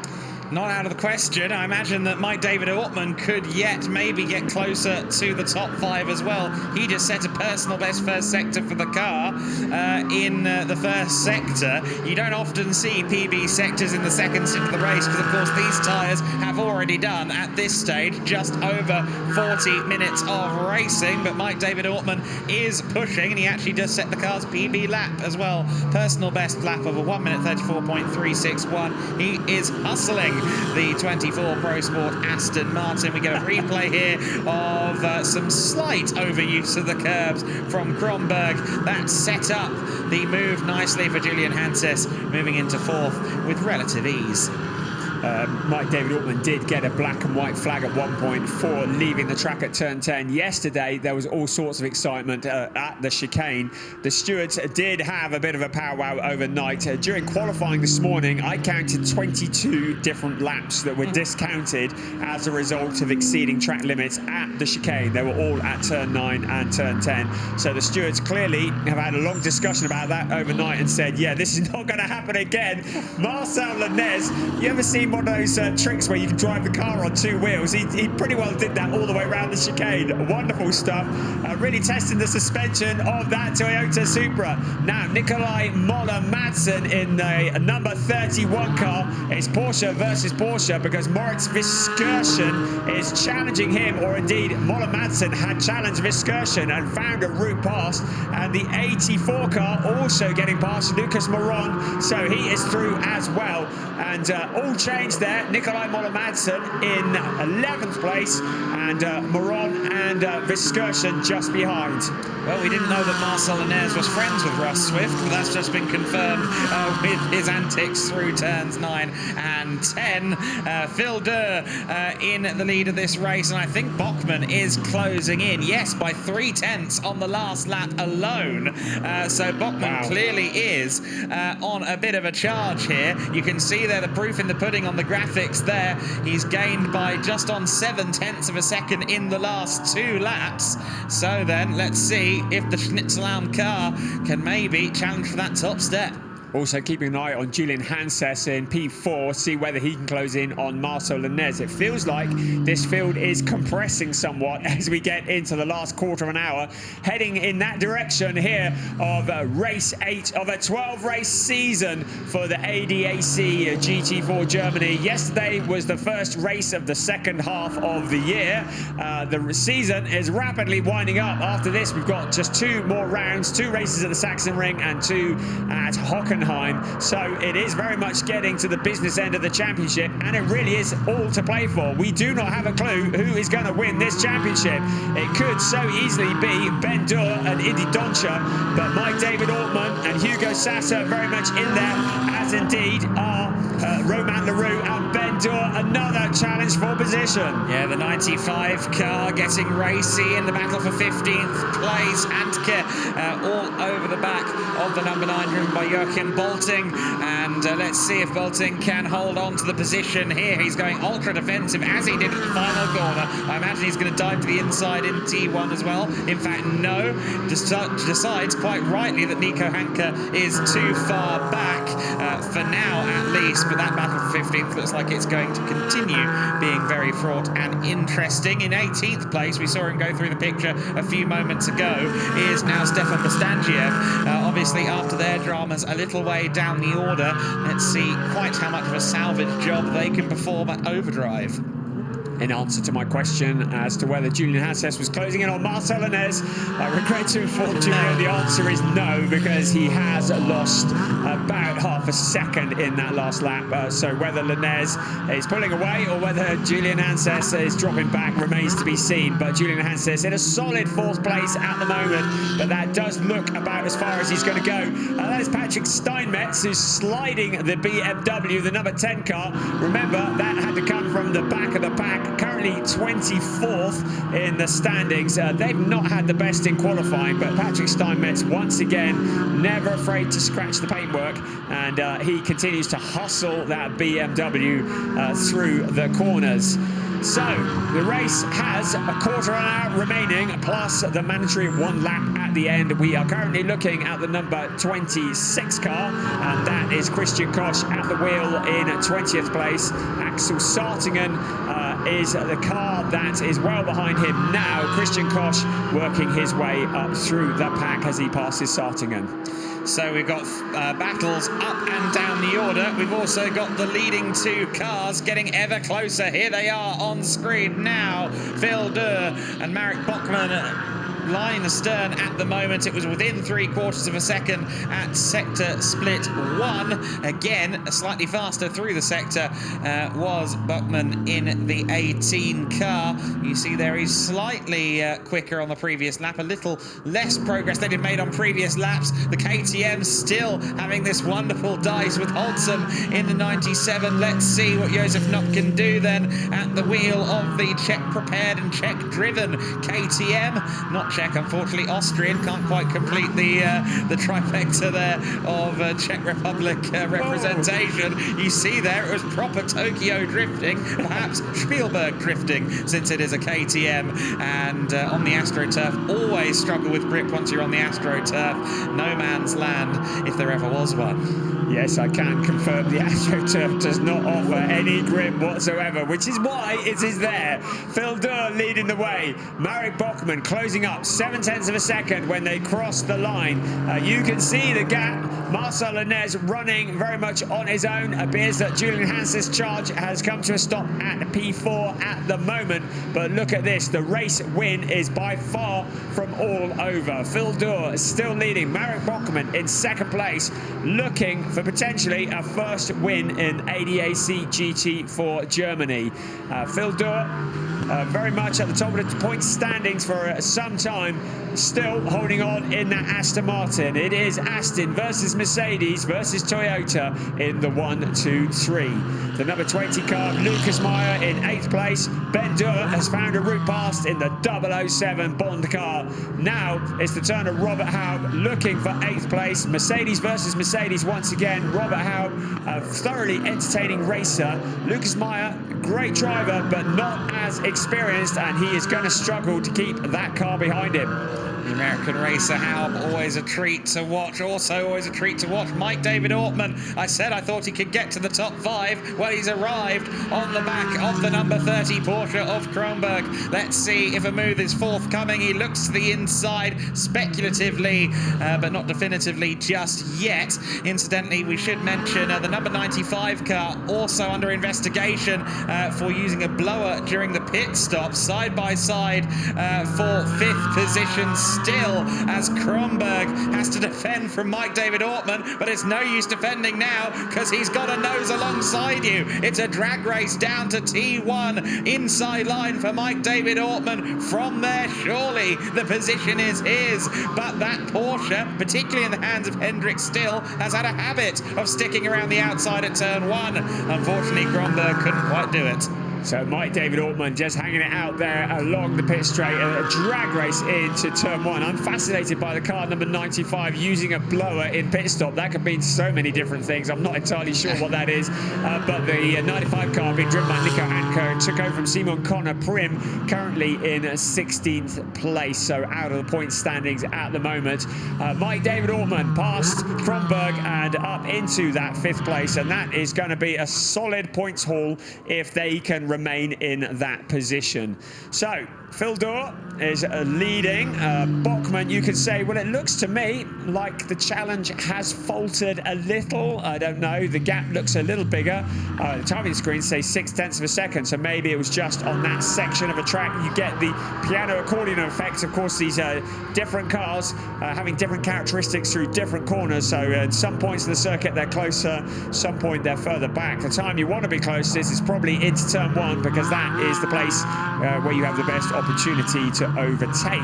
Not out of the question. I imagine that Mike David Ortman could yet maybe get closer to the top 5 as well. He just set a personal best first sector for the car in the first sector. You don't often see PB sectors in the second stint of the race because, of course, these tyres have already done, at this stage, just over 40 minutes of racing. But Mike David Ortman is pushing, and he actually just set the car's PB lap as well. Personal best lap of a 1 minute 34.361. He is hustling the 24 Pro Sport Aston Martin. We get a replay here of some slight overuse of the curbs from Kronberg. That set up the move nicely for Julian Hanses, moving into 4th with relative ease. Mike David Ortman did get a black and white flag at one point for leaving the track at turn 10. Yesterday, there was all sorts of excitement at the chicane. The stewards did have a bit of a powwow overnight. During qualifying this morning, I counted 22 different laps that were discounted as a result of exceeding track limits at the chicane. They were all at turn 9 and turn 10. So the stewards clearly have had a long discussion about that overnight and said, yeah, this is not going to happen again. Marcel Lenez, you ever seen one of those tricks where you can drive the car on 2 wheels? He pretty well did that all the way around the chicane. Wonderful stuff. Really testing the suspension of that Toyota Supra. Now, Nikolai Moller-Madsen in the number 31 car. It's Porsche versus Porsche because Moritz Verskirchen is challenging him, or indeed Moller-Madsen had challenged Verskirchen and found a route past. And the 84 car also getting past Lucas Moron, so he is through as well. And all changed there. Nikolai Moller-Madsen in 11th place, and Moron and Verskirchen just behind. Well, we didn't know that Marcel Lenez was friends with Russ Swift, but that's just been confirmed with his antics through turns 9 and 10. Phil Durr in the lead of this race, and I think Bachmann is closing in. Yes, by 3/10 on the last lap alone. So Bachmann clearly is on a bit of a charge here. You can see there the proof in the pudding on the graphics there. He's gained by just on 7/10 of a second in the last 2 laps. So then, let's see if the Schnitzelalm car can maybe challenge for that top step. Also keeping an eye on Julian Hanses in P4, see whether he can close in on Marcel Lenez. It feels like this field is compressing somewhat as we get into the last quarter of an hour, heading in that direction here of race 8 of a 12-race season for the ADAC GT4 Germany. Yesterday was the first race of the second half of the year. The season is rapidly winding up. After this, we've got just 2 more rounds, 2 races at the Sachsenring and 2 at Hockenheim. So it is very much getting to the business end of the championship, and it really is all to play for. We do not have a clue who is going to win this championship. It could so easily be Ben Durr and Indy Doncia, but Mike David Ortman and Hugo Sasser very much in there, as indeed are Romain Leroux and Ben Durr. Another challenge for position. Yeah, the 95 car getting racy in the battle for 15th place. Handke all over the back of the number 9, driven by Joachim Bolting, and let's see if Bolting can hold on to the position here. He's going ultra defensive as he did at the final corner. I imagine he's going to dive to the inside in T1 as well. In fact, no, decides quite rightly that Nico Hanke is too far back for now at least, but that battle for 15th looks like it's going to continue being very fraught and interesting. In 18th place, we saw him go through the picture a few moments ago, is now Stefan Bastanchiev. Obviously after their dramas a little way down the order, let's see quite how much of a salvage job they can perform at Overdrive. In answer to my question as to whether Julian Hanses was closing in on Marcel Lanez, I regret to inform Julian the answer is no, because he has lost about half a second in that last lap. So whether Lanez is pulling away or whether Julian Hanses is dropping back remains to be seen. But Julian Hanses in a solid 4th place at the moment, but that does look about as far as he's going to go. That is Patrick Steinmetz, who's sliding the BMW, the number 10 car. Remember, that had to come from the back of the pack. Currently 24th in the standings. They've not had the best in qualifying, but Patrick Steinmetz once again never afraid to scratch the paintwork, and he continues to hustle that BMW through the corners. So the race has a quarter of an hour remaining, plus the mandatory 1 lap at the end. We are currently looking at the number 26 car, and that is Christian Koch at the wheel in 20th place. Axel Sartingen is the car that is well behind him now. Christian Koch working his way up through the pack as he passes Sartingen. So we've got battles up and down the order. We've also got the leading 2 cars getting ever closer. Here they are on screen now. Phil Durr and Marek Bachmann line astern at the moment. It was within 3/4 of a second at sector split 1. Again, slightly faster through the sector was Bachmann in the 18 car. You see there he's slightly quicker on the previous lap, a little less progress than he'd made on previous laps. The KTM still having this wonderful dice with Holtzum in the 97. Let's see what Josef Knopp can do then at the wheel of the Czech prepared and Czech driven KTM. Not Czech, unfortunately, Austrian. Can't quite complete the trifecta there of Czech Republic representation. You see there, it was proper Tokyo drifting, perhaps Spielberg drifting, since it is a KTM. And on the AstroTurf, always struggle with grip once you're on the AstroTurf. No man's land, if there ever was one. Yes, I can confirm the AstroTurf does not offer any grip whatsoever, which is why it is there. Phil Durr leading the way. Marek Bachmann closing up 0.7 of a second when they cross the line. You can see the gap. Marcel Lanez running very much on his own. Appears that Julian Hanses' charge has come to a stop at P4 at the moment. But look at this. The race win is by far from all over. Phil Durr is still leading. Marek Bachmann in 2nd place, looking for potentially a first win in ADAC GT4 Germany. Phil Durr very much at the top of the points standings for some time, still holding on in that Aston Martin. It is Aston versus Mercedes versus Toyota in the 1, 2, 3. The number 20 car, Lucas Meyer in 8th place. Ben Durr has found a route past in the 007 Bond car. Now it's the turn of Robert Haub looking for 8th place. Mercedes versus Mercedes once again. Robert Haub, a thoroughly entertaining racer. Lucas Meyer, great driver, but not as experienced, and he is going to struggle to keep that car behind him. The American racer Haub, always a treat to watch. Also always a treat to watch Mike David Ortman. I said I thought he could get to the top 5. Well, he's arrived on the back of the number 30 Porsche of Kronberg. Let's see if a move is forthcoming. He looks to the inside speculatively, but not definitively just yet. Incidentally, we should mention the number 95 car also under investigation for using a blower during the pit stop, side by side for 5th position still, as Kronberg has to defend from Mike David Ortman, but it's no use defending now because he's got a nose alongside you. It's a drag race down to T1, inside line for Mike David Ortman. From there, surely the position is his, but that Porsche, particularly in the hands of Hendrik Still, has had a habit of sticking around the outside at turn 1. Unfortunately, Kronberg couldn't quite do it. So Mike David Ortman just hanging it out there along the pit straight, a drag race into turn 1. I'm fascinated by the car number 95 using a blower in pit stop. That could mean so many different things. I'm not entirely sure what that is, but the 95 car being driven by Nico Anko took over from Simon Connor Prim, currently in 16th place, so out of the point standings at the moment. Mike David Ortman past Kronberg and up into that 5th place, and that is going to be a solid points haul if they can remain in that position. So Phil Dorr is leading. Bachmann, you could say, well, it looks to me like the challenge has faltered a little. I don't know. The gap looks a little bigger. The timing screen says 0.6 of a second, so maybe it was just on that section of a track. You get the piano accordion effect. Of course, these different cars having different characteristics through different corners. So at some points of the circuit, they're closer. Some point, they're further back. The time you want to be closest is probably into turn 1, because that is the place where you have the best opportunity to overtake.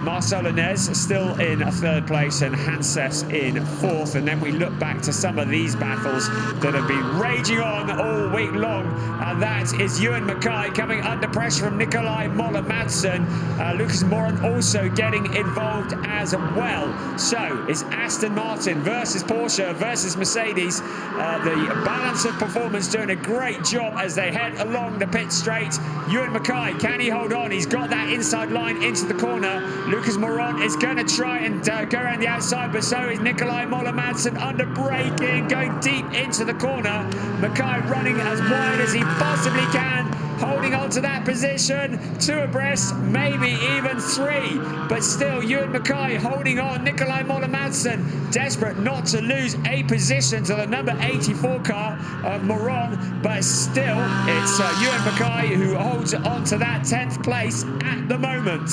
Marcel Inez still in 3rd place and Hanses in 4th. And then we look back to some of these battles that have been raging on all week long. And that is Ewan Mackay coming under pressure from Nikolai Moller-Madsen. Lucas Moron also getting involved as well. So is Aston Martin versus Porsche versus Mercedes. The balance of performance doing a great job as they head along the pit straight. Ewan Mackay, can he hold on? He's got that inside line into the corner. Lucas Moron is going to try and go around the outside, but so is Nikolai Moller-Madsen under braking, going deep into the corner. Mackay running as wide as he possibly can, holding on to that position, 2 abreast, maybe even 3, but still Ewan Mackay holding on. Nikolai Moller-Madsen desperate not to lose a position to the number 84 car of Moron, but still it's Ewan Mackay who holds on to that 10th place at the moment.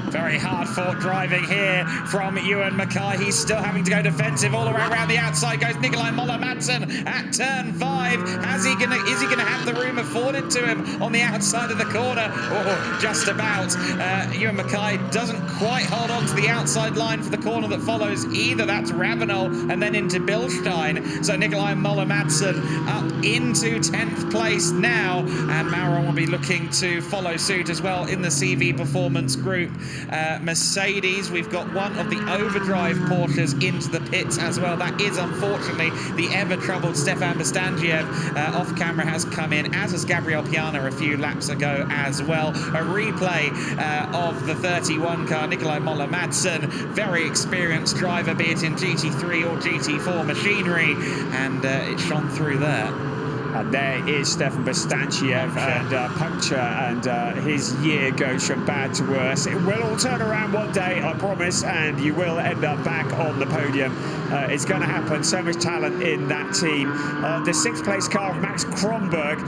Very hard-fought driving here from Ewan Mackay. He's still having to go defensive all around the outside. Goes Nikolai Moller-Madsen at turn 5. Is he gonna have the room afforded to him on the outside of the corner? Oh, just about. Ewan Mackay doesn't quite hold on to the outside line for the corner that follows either. That's Ravenel and then into Bilstein. So Nikolai Moller-Madsen up into 10th place now, and Mauron will be looking to follow suit as well in the CV Performance group. Mercedes, we've got one of the overdrive Porsches into the pits as well. That is unfortunately the ever-troubled Stefan Bastangiev. Off camera has come in, as has Gabriel Piana a few laps ago as well. A replay of the 31 car, Nikolai Moller-Madsen, very experienced driver, be it in GT3 or GT4 machinery, and it shone through there. And there is Stefan Bastangiev and Puncture, and his year goes from bad to worse. It will all turn around one day, I promise, and you will end up back on the podium. It's going to happen. So much talent in that team. The 6th place car of Max Kronberg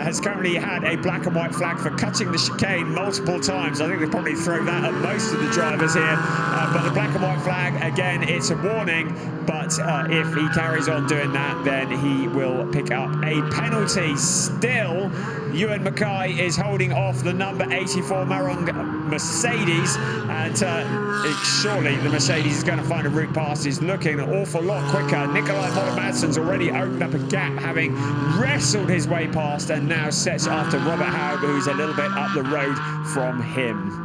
has currently had a black and white flag for cutting the chicane multiple times. I think they probably throw that at most of the drivers here. But the black and white flag, again, it's a warning. But if he carries on doing that, then he will pick up a penalty. Still, Ewan Mackay is holding off the number 84 Maron Mercedes, and surely the Mercedes is going to find a route past. He's looking an awful lot quicker. Nikolai Moller-Madsen's already opened up a gap, having wrestled his way past, and now sets after Robert Haug, who's a little bit up the road from him.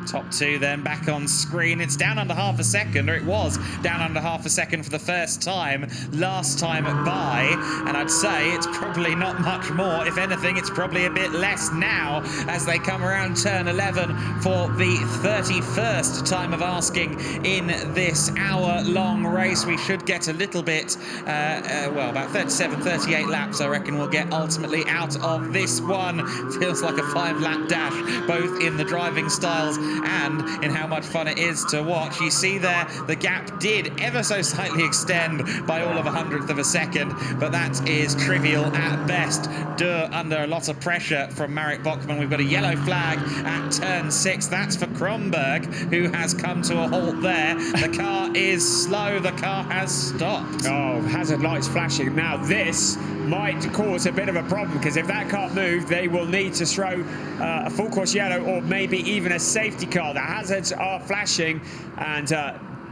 Top 2 then back on screen. It's down under half a second, or it was down under half a second for the first time last time by, and I'd say it's probably not much more. If anything, it's probably a bit less now as they come around turn 11 for the 31st time of asking in this hour-long race. We should get a little bit, well, about 37, 38 laps, I reckon we'll get ultimately out of this one. Feels like a 5-lap dash, both in the driving styles and in how much fun it is to watch. You see there, the gap did ever so slightly extend by all of 100th of a second, but that is trivial at best. Under a lot of pressure from Marek Bachmann. We've got a yellow flag at turn 6. That's for Kronberg, who has come to a halt there. The car is slow. The car has stopped. Oh, hazard lights flashing. Now this might cause a bit of a problem, because if that car moved, they will need to throw a full course yellow or maybe even a safety car. The hazards are flashing, and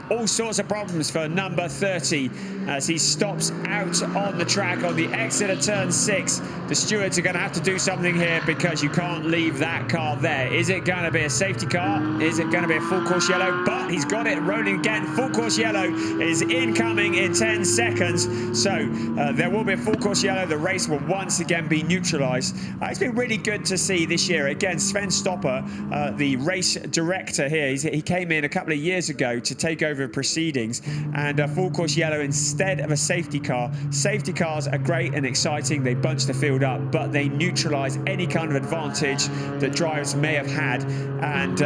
all sorts of problems for number 30 as he stops out on the track on the exit of turn 6. The stewards are going to have to do something here, because you can't leave that car there. Is it going to be a safety car? Is it going to be a full course yellow? But he's got it rolling again. Full course yellow is incoming in 10 seconds. So there will be a full course yellow. The race will once again be neutralized. It's been really good to see this year. Again, Sven Stopper, the race director here, he came in a couple of years ago to take over over proceedings, and a full course yellow instead of a safety car. Safety cars are great and exciting. They bunch the field up, but they neutralize any kind of advantage that drivers may have had, and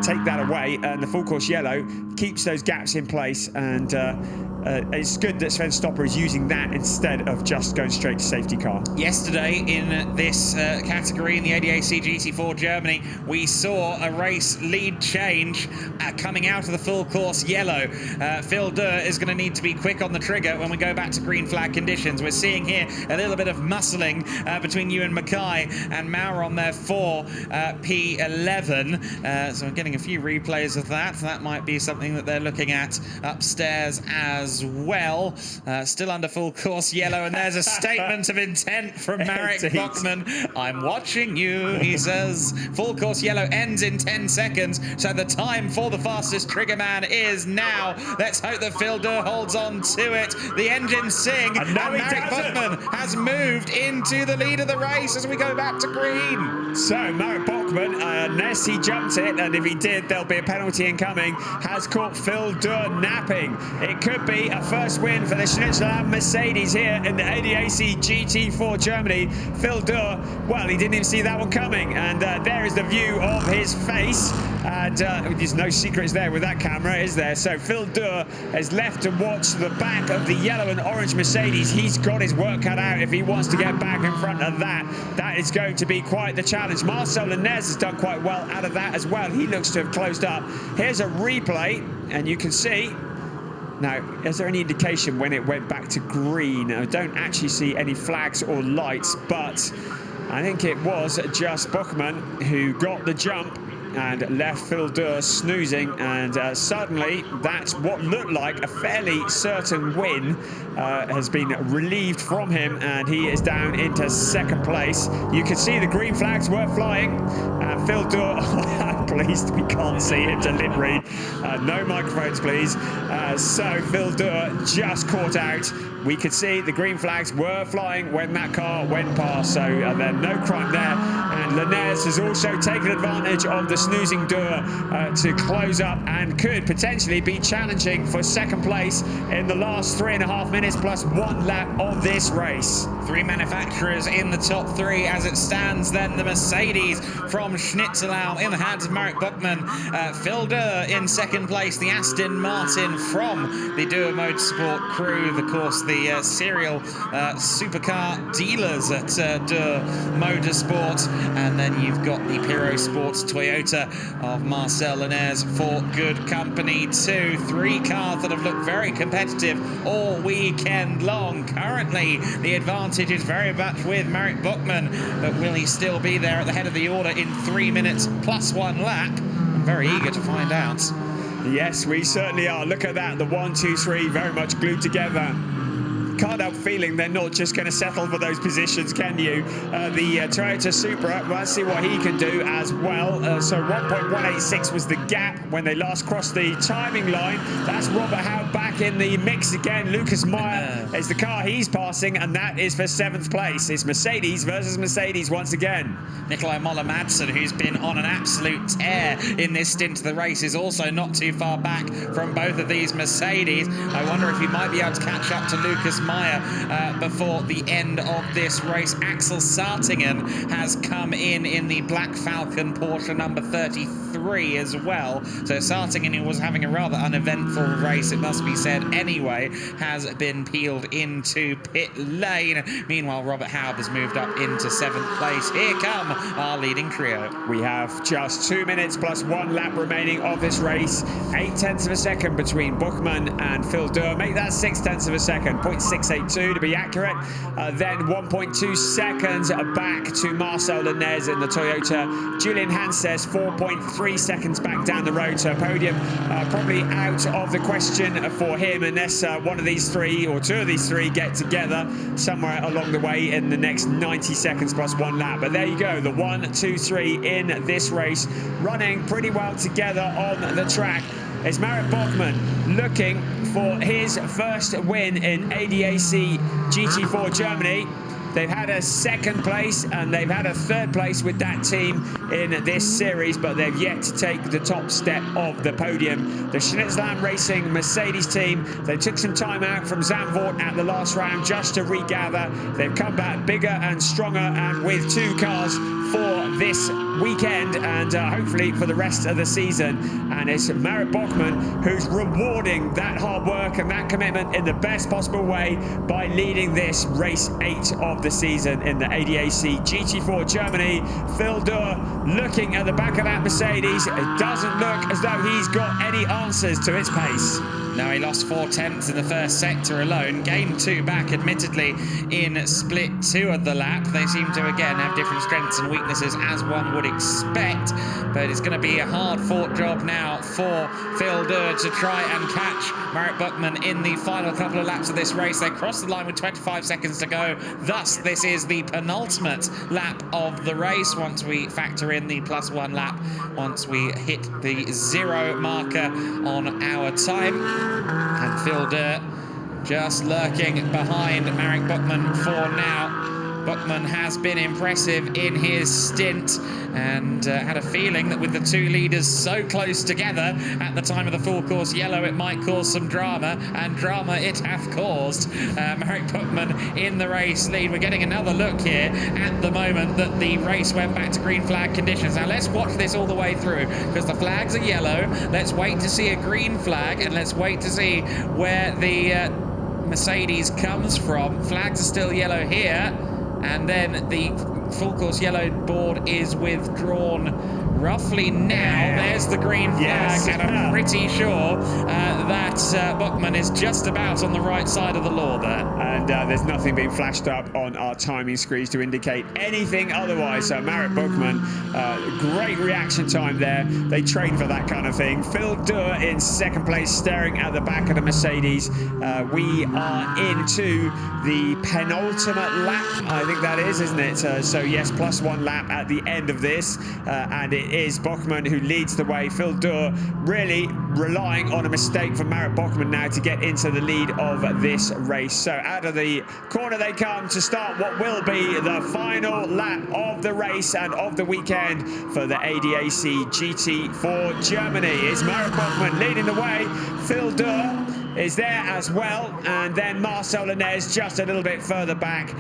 take that away. And the full course yellow keeps those gaps in place, and it's good that Sven Stopper is using that instead of just going straight to safety car. Yesterday in this category in the ADAC GT4 Germany, we saw a race lead change coming out of the full course yellow. Phil Durr is going to need to be quick on the trigger when we go back to green flag conditions. We're seeing here a little bit of muscling between Ewan Mackay and Maurer on their 4 P11. So I'm getting a few replays of that. That might be something that they're looking at upstairs as well. Still under full course yellow, and there's a statement of intent from Marek Bachmann. I'm watching you, he says. Full course yellow ends in 10 seconds, so the time for the fastest trigger man is now. Let's hope that Phil Durr holds on to it. The engines sing, and Marek Bachmann has moved into the lead of the race as we go back to green. So Marek Bachmann, unless he jumped it, and if he did, there'll be a penalty incoming, has caught Phil Durr napping. It could be a first win for the Schnitzel Mercedes here in the ADAC GT4 Germany. Phil Durr, well, he didn't even see that one coming, and there is the view of his face, and there's no secrets there with that camera, is there? So Phil Durr is left to watch the back of the yellow and orange Mercedes. He's got his work cut out if he wants to get back in front of that. That is going to be quite the challenge. Marcel Lenez has done quite well out of that as well. He looks to have closed up. Here's a replay, and you can see. Now, is there any indication when it went back to green? I don't actually see any flags or lights, but I think it was just Bachmann who got the jump and left Phil Durr snoozing, and suddenly that's what looked like a fairly certain win has been relieved from him, and he is down into second place. You can see the green flags were flying, and Phil Durr, I'm pleased we can't see him to lip read. No microphones, please. So Phil Durr just caught out. We could see the green flags were flying when that car went past, so there's no crime there. And Lenez has also taken advantage of the snoozing Durr to close up and could potentially be challenging for second place in the last 3.5 minutes plus 1 lap of this race. 3 manufacturers in the top 3 as it stands. Then the Mercedes from Schnitzelau in the hands of Marek Bachmann. Phil Durr in second place. The Aston Martin from the Durr Motorsport crew. Of course, the serial supercar dealers at Durr Motorsport. And then you've got the Piro Sports Toyota of Marcel Lenez for good company too. 3 cars that have looked very competitive all weekend long. Currently, the advantage is very much with Marek Bachmann, but will he still be there at the head of the order in 3 minutes plus 1 lap? I'm very eager to find out. Yes, we certainly are. Look at that, the 1, 2, 3 very much glued together. Can't help feeling they're not just going to settle for those positions, can you? The Toyota Supra, let's see what he can do as well. So 1.186 was the gap when they last crossed the timing line. That's Robert Howe back in the mix again. Lucas Meyer is the car he's passing, and that is for 7th place. It's Mercedes versus Mercedes once again. Nikolai Moller-Madsen, who's been on an absolute tear in this stint of the race, is also not too far back from both of these Mercedes. I wonder if he might be able to catch up to Lucas Meyer before the end of this race. Axel Sartingen has come in the Black Falcon Porsche number 33 as well. So Sartingen, who was having a rather uneventful race, it must be said anyway, has been peeled into pit lane. Meanwhile, Robert Haub has moved up into 7th place. Here come our leading trio. We have just 2 minutes plus 1 lap remaining of this race. 0.8 of a second between Bachmann and Phil Durr. Make that 0.6 of a second. 0.682 to be accurate. Then 1.2 seconds back to Marcel Lenez in the Toyota. Julian Hans says 4.3 seconds back down the road. So podium probably out of the question for him unless one of these 3 or 2 of these 3 get together somewhere along the way in the next 90 seconds plus 1 lap. But there you go, the 1, 2, 3 in this race, running pretty well together on the track. It's Marek Bachmann looking for his first win in ADAC GT4 Germany. They've had a second place and they've had a third place with that team in this series, but they've yet to take the top step of the podium. The Schnitzelam Racing Mercedes team, they took some time out from Zandvoort at the last round just to regather. They've come back bigger and stronger and with 2 cars for this weekend and hopefully for the rest of the season. And it's Marit Bachmann who's rewarding that hard work and that commitment in the best possible way by leading this race 8 of the season in the ADAC GT4 Germany. Phil Durr looking at the back of that Mercedes. It doesn't look as though he's got any answers to its pace. No, he lost 4/10 in the first sector alone, gained 2 back, admittedly, in split 2 of the lap. They seem to, again, have different strengths and weaknesses, as one would expect, but it's going to be a hard-fought job now for Phil Durr to try and catch Marit Bachmann in the final couple of laps of this race. They cross the line with 25 seconds to go, thus this is the penultimate lap of the race once we factor in the +1 lap, once we hit the 0 marker on our time. And Phil Durr just lurking behind Marit Bachmann for now. Bachmann has been impressive in his stint and had a feeling that with the 2 leaders so close together at the time of the full course yellow, it might cause some drama, and drama it hath caused. Marit Bachmann in the race lead. We're getting another look here at the moment that the race went back to green flag conditions. Now let's watch this all the way through because the flags are yellow. Let's wait to see a green flag and let's wait to see where the Mercedes comes from. Flags are still yellow here. And then the full course yellow board is withdrawn roughly now. There's the green flag, yes. And I'm pretty sure that Bachmann is just about on the right side of the law there. And there's nothing being flashed up on our timing screens to indicate anything otherwise. So Marit Bachmann, great reaction time there. They train for that kind of thing. Phil Durr in second place, staring at the back of the Mercedes. We are into the penultimate lap, I think that is, isn't it? So yes, +1 lap at the end of this, and it is Bachmann who leads the way. Phil Durr really relying on a mistake from Marit Bachmann now to get into the lead of this race. So out of the corner they come to start what will be the final lap of the race and of the weekend for the ADAC GT4 Germany. It's Marit Bachmann leading the way. Phil Durr is there as well, and then Marcel Lenez just a little bit further back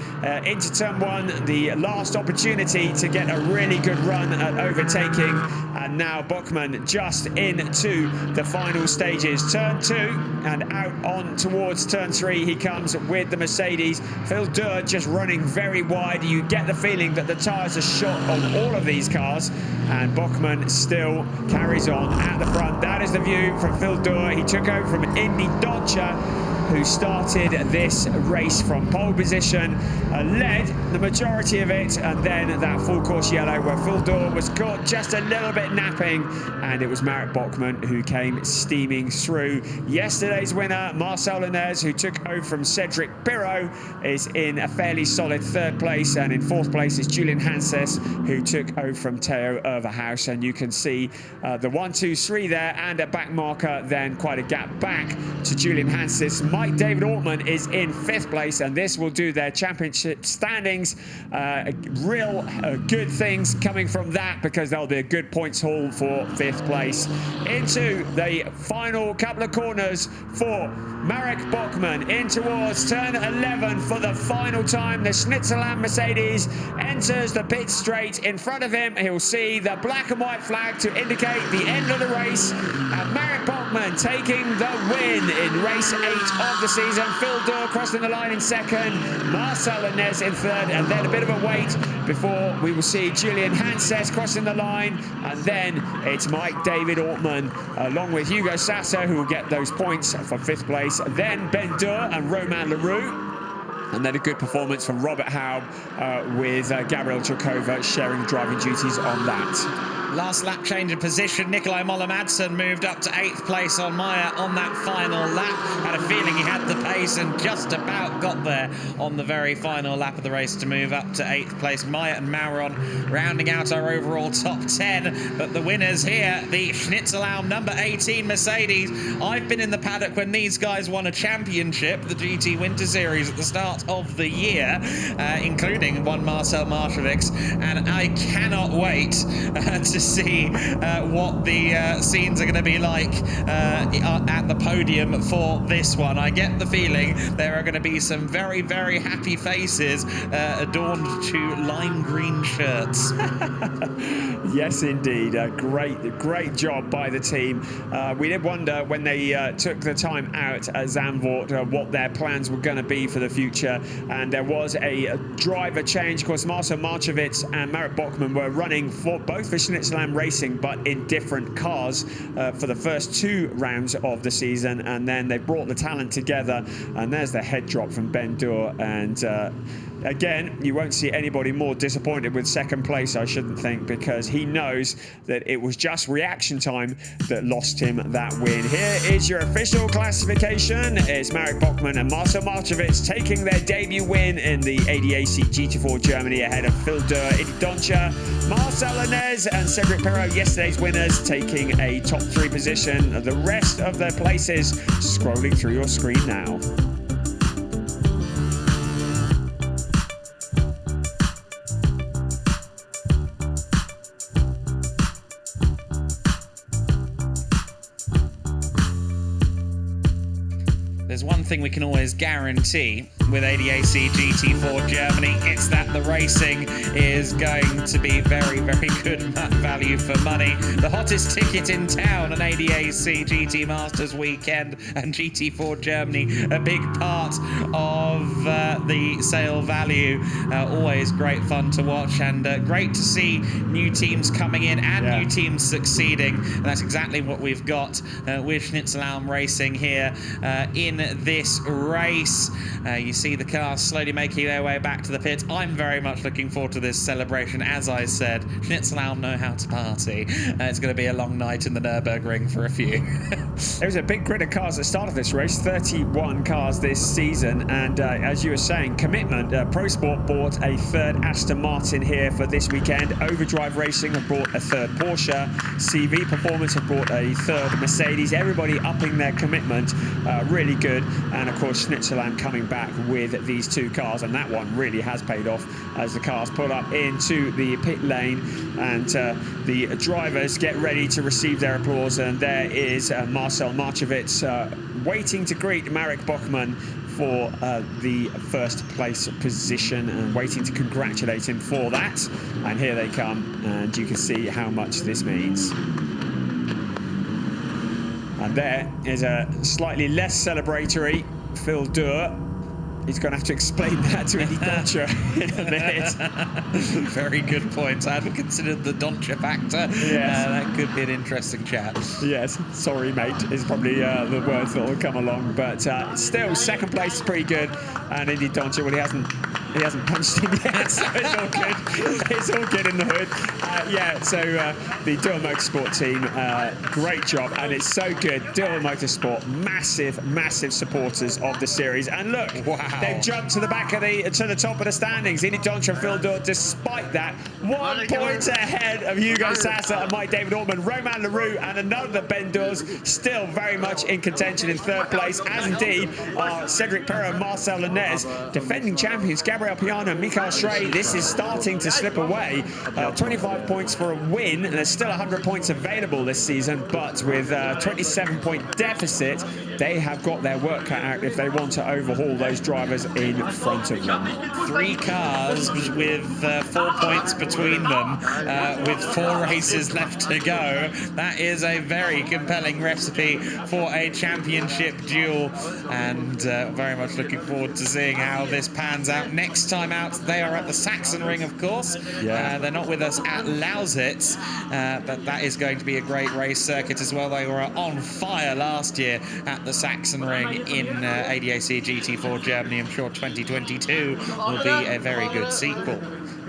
into turn 1, the last opportunity to get a really good run at overtaking, and now Bachmann just into the final stages. Turn 2 and out on towards turn 3 he comes with the Mercedes. Phil Durr just running very wide. You get the feeling that the tyres are shot on all of these cars, and Bachmann still carries on at the front. That is the view from Phil Durr. He took over from Indy Dodger, who started this race from pole position, led the majority of it, and then that full course yellow where Phil Durr was caught just a little bit napping, and it was Marit Bachmann who came steaming through. Yesterday's winner, Marcel Lenez, who took over from Cedric Pirot, is in a fairly solid 3rd place, and in 4th place is Julian Hanses, who took over from Theo Overhaus, and you can see the 1, 2, 3 there, and a back marker, then quite a gap back to Julian Hanses. Mike David Ortman is in 5th place, and this will do their championship standings. Real good things coming from that, because there'll be a good points haul for 5th place. Into the final couple of corners for Marit Bachmann in towards turn 11 for the final time. The Schnitzelam Mercedes enters the pit straight. In front of him, he'll see the black and white flag to indicate the end of the race, and Marit Bachmann taking the win in race 8 of the season. Phil Durr crossing the line in 2nd, Marcel Lenez in 3rd, and then a bit of a wait before we will see Julian Hanses crossing the line, and then it's Mike David Ortman along with Hugo Sasso, who will get those points for 5th place. Then Ben Durr and Romain Leroux, and then a good performance from Robert Haub with Gabriel Chokova sharing driving duties on that. Last lap change of position. Nikolai Moller-Madsen moved up to 8th place on Meyer on that final lap. Had a feeling he had the pace and just about got there on the very final lap of the race to move up to 8th place. Meyer and Mauron rounding out our overall top 10. But the winners here, the Schnitzelam number 18 Mercedes. I've been in the paddock when these guys won a championship, the GT Winter Series, at the start start of the year, including one Marcel Markovic, and I cannot wait to see what the scenes are going to be like at the podium for this one. I get the feeling there are going to be some very, very happy faces adorned to lime green shirts. Yes, indeed. Great job by the team. We did wonder when they took the time out at Zandvoort what their plans were going to be for the future, and there was a driver change. Of course, Marcel Markovic and Marit Bachmann were running for both for Schnitzelam Racing, but in different cars for the first 2 rounds of the season, and then they brought the talent together, and there's the head drop from Ben Dur, and again, you won't see anybody more disappointed with second place, I shouldn't think, because he knows that it was just reaction time that lost him that win. Here is your official classification. It's Marit Bachmann and Marcel Markovic taking their debut win in the ADAC GT4 Germany ahead of Phil Dur, Indy Dontje, Marcel Lanez and Cedric Perrault, yesterday's winners, taking a top 3 position. The rest of their places scrolling through your screen now. There's one thing we can always guarantee with ADAC GT4 Germany, it's that the racing is going to be very, very good value for money. The hottest ticket in town, an ADAC GT Masters weekend, and GT4 Germany, a big part of the sale value. Always great fun to watch, and great to see new teams coming in and new teams succeeding. And that's exactly what we've got with Schnitzelam Racing here in this race. You see the cars slowly making their way back to the pit. I'm very much looking forward to this celebration. As I said, Schnitzelam know how to party. It's going to be a long night in the Nürburgring for a few. There was a big grid of cars that started this race, 31 cars this season, and as you were saying, commitment. Pro Sport bought a 3rd Aston Martin here for this weekend. Overdrive Racing have brought a 3rd Porsche. CV Performance have brought a 3rd Mercedes. Everybody upping their commitment. Really good. And of course, Schnitzelam coming back with these 2 cars, and that one really has paid off as the cars pull up into the pit lane, and the drivers get ready to receive their applause. And there is Marcel Markovic waiting to greet Marit Bachmann for the 1st place position, and waiting to congratulate him for that. And here they come, and you can see how much this means. And there is a slightly less celebratory Phil Dur. He's going to have to explain that to Indy Dontje in a minute. Very good point. I hadn't considered the Dontje factor. Yes. That could be an interesting chat. Yes, sorry mate is probably the words that will come along, but still second place is pretty good. And Indy Dontje, well, he hasn't punched him yet, so it's all good. It's all good in the hood. The Dur Motorsport team, great job, and it's so good. Dur Motorsport, massive supporters of the series. And look, they've jumped to the back of to the top of the standings. Indy Dontje and Phil Dur, despite that, 1 point ahead of Hugo Sasser and Mike David Ortman. Romain Leroux and another Ben Durs still very much in contention in 3rd place, as indeed are Cedric Perrault and Marcel Lanez. Defending champions Gabriel Piano and Michael Schrey. This is starting to slip away. 25 points for a win, and there's still 100 points available this season, but with a 27-point deficit, they have got their work cut out if they want to overhaul those drivers in front of them. 3 cars with 4 points between them, with 4 races left to go. That is a very compelling recipe for a championship duel, and very much looking forward to seeing how this pans out. Next time out, they are at the Sachsenring, of course. They're not with us at Lausitz, but that is going to be a great race circuit as well. They were on fire last year at the Sachsenring in ADAC GT4 Germany. I'm sure 2022 will be a very good sequel.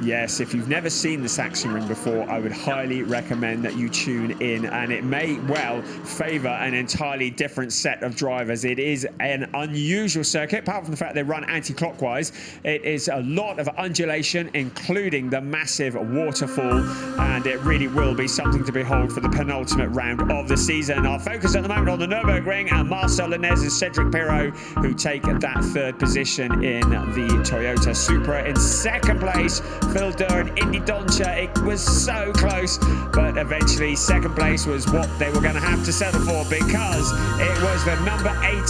Yes, if you've never seen the Sachsenring before, I would highly recommend that you tune in, and it may well favour an entirely different set of drivers. It is an unusual circuit, apart from the fact they run anti-clockwise. It is a lot of undulation, including the massive waterfall, and it really will be something to behold for the penultimate round of the season. Our focus at the moment on the Nürburgring, and Marcel Linez and Cedric Pirot, who take that third position in the Toyota Supra. In second place, Phil Durr and Indy Doncha. It was so close, but eventually second place was what they were going to have to settle for, because it was the number 18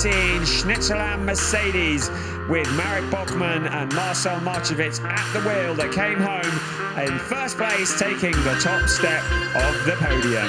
Schnitzelam Mercedes with Marek Bachmann and Marcel Marchevitz at the wheel that came home in first place, taking the top step of the podium.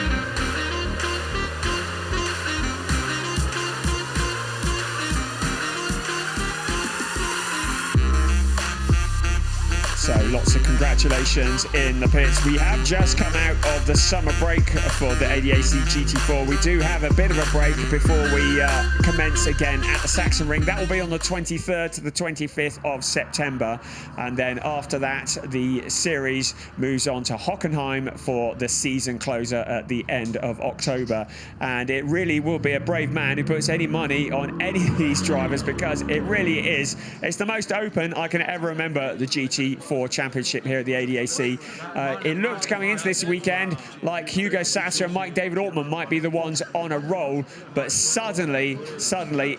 So lots of congratulations in the pits. We have just come out of the summer break for the ADAC GT4. We do have a bit of a break before we commence again at the Sachsenring. That will be on the 23rd to the 25th of September. And then after that, the series moves on to Hockenheim for the season closer at the end of October. And it really will be a brave man who puts any money on any of these drivers, because it really is. It's the most open I can ever remember the GT4 championship here at the ADAC. It looked coming into this weekend like Hugo Sasser and Mike David Altman might be the ones on a roll, but suddenly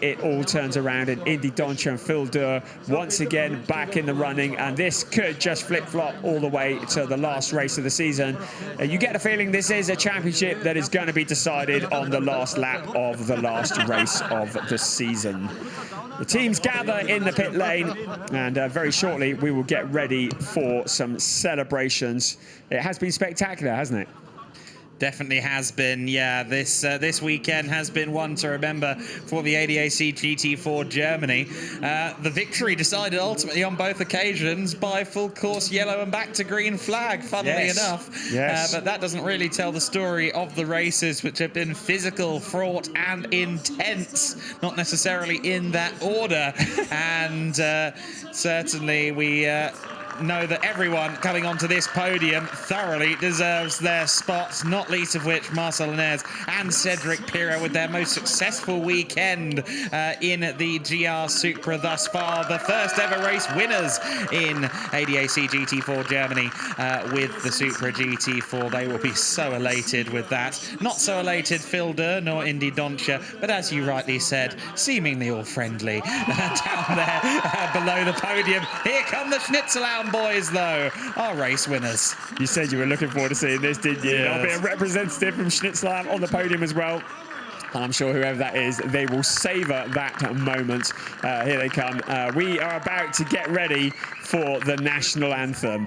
it all turns around, and Indy Doncha and Phil Durr once again back in the running, and this could just flip-flop all the way to the last race of the season. You get a feeling this is a championship that is going to be decided on the last lap of the last race of the season. The teams gather in the pit lane, and very shortly we will get ready for some celebrations. It has been spectacular, hasn't it? Definitely has been, yeah. This weekend has been one to remember for the ADAC GT4 Germany. The victory decided ultimately on both occasions by full course yellow and back to green flag, funnily enough. Yes. But that doesn't really tell the story of the races, which have been physical, fraught and intense, not necessarily in that order. And certainly we know that everyone coming onto this podium thoroughly deserves their spots, not least of which Marcel Linez and Cedric Pirot with their most successful weekend in the GR Supra thus far. The first ever race winners in ADAC GT4 Germany with the Supra GT4. They will be so elated with that. Not so elated Phil Durr nor Indy Doncha, but as you rightly said, seemingly all friendly down there below the podium. Here come the Schnitzelau boys, though, our race winners. You said you were looking forward to seeing this, didn't you? Yes. There'll be a representative from Schnitzelau on the podium as well. And I'm sure whoever that is, they will savour that moment. Here they come. We are about to get ready for the National Anthem.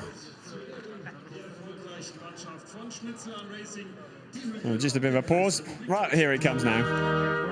Oh, just a bit of a pause. Right, here it comes now.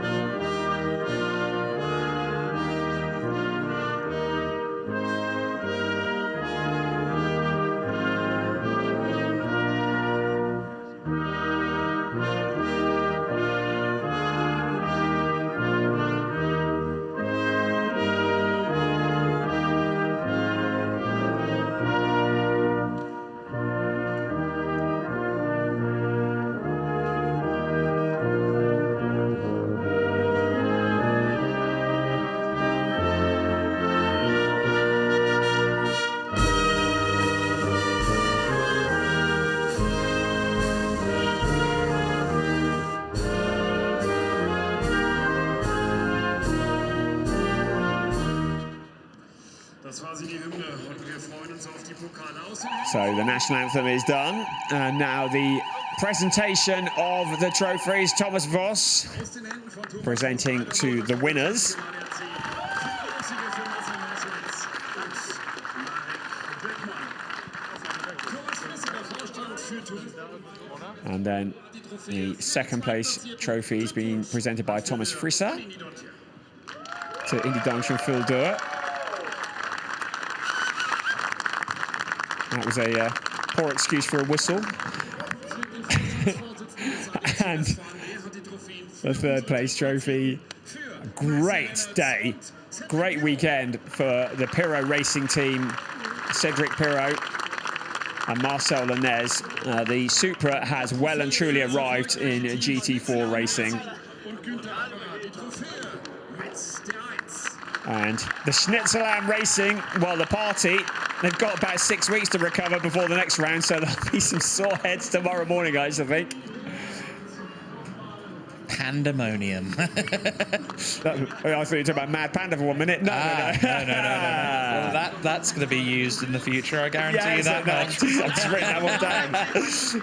So the National Anthem is done, and now the presentation of the trophies. Thomas Voss presenting to the winners. And then the second place trophy is being presented by Thomas Frisser to Indy Doncha and Phil Durr. That was a poor excuse for a whistle. And the third place trophy. Great day. Great weekend for the Pirot racing team. Cedric Pirot and Marcel Lanez. The Supra has well and truly arrived in GT4 racing. And the Schnitzelam Racing, well, the party, they've got about 6 weeks to recover before the next round, so there'll be some sore heads tomorrow morning, guys, I think. Pandemonium. I thought you were talking about Mad Panda for 1 minute. No. Well, that's going to be used in the future, I guarantee you that much. I've just written that one down.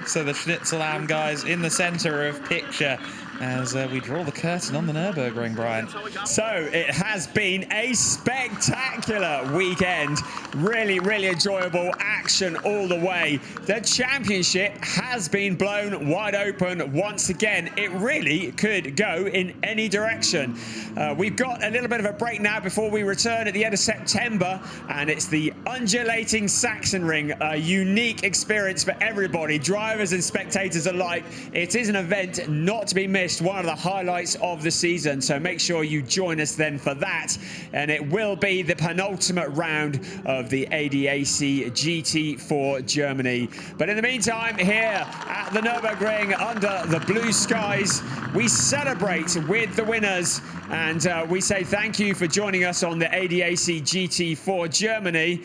So the Schnitzelam guys in the centre of picture as we draw the curtain on the Nürburgring, Brian. So it has been a spectacular weekend. Really, really enjoyable action all the way. The championship has been blown wide open once again. It really could go in any direction. We've got a little bit of a break now before we return at the end of September, and it's the undulating Sachsenring, a unique experience for everybody, drivers and spectators alike. It is an event not to be missed, one of the highlights of the season, so make sure you join us then for that, and it will be the penultimate round of the ADAC GT4 Germany. But in the meantime, here at the Nürburgring under the blue skies, we celebrate with the winners, and we say thank you for joining us on the ADAC GT4 Germany.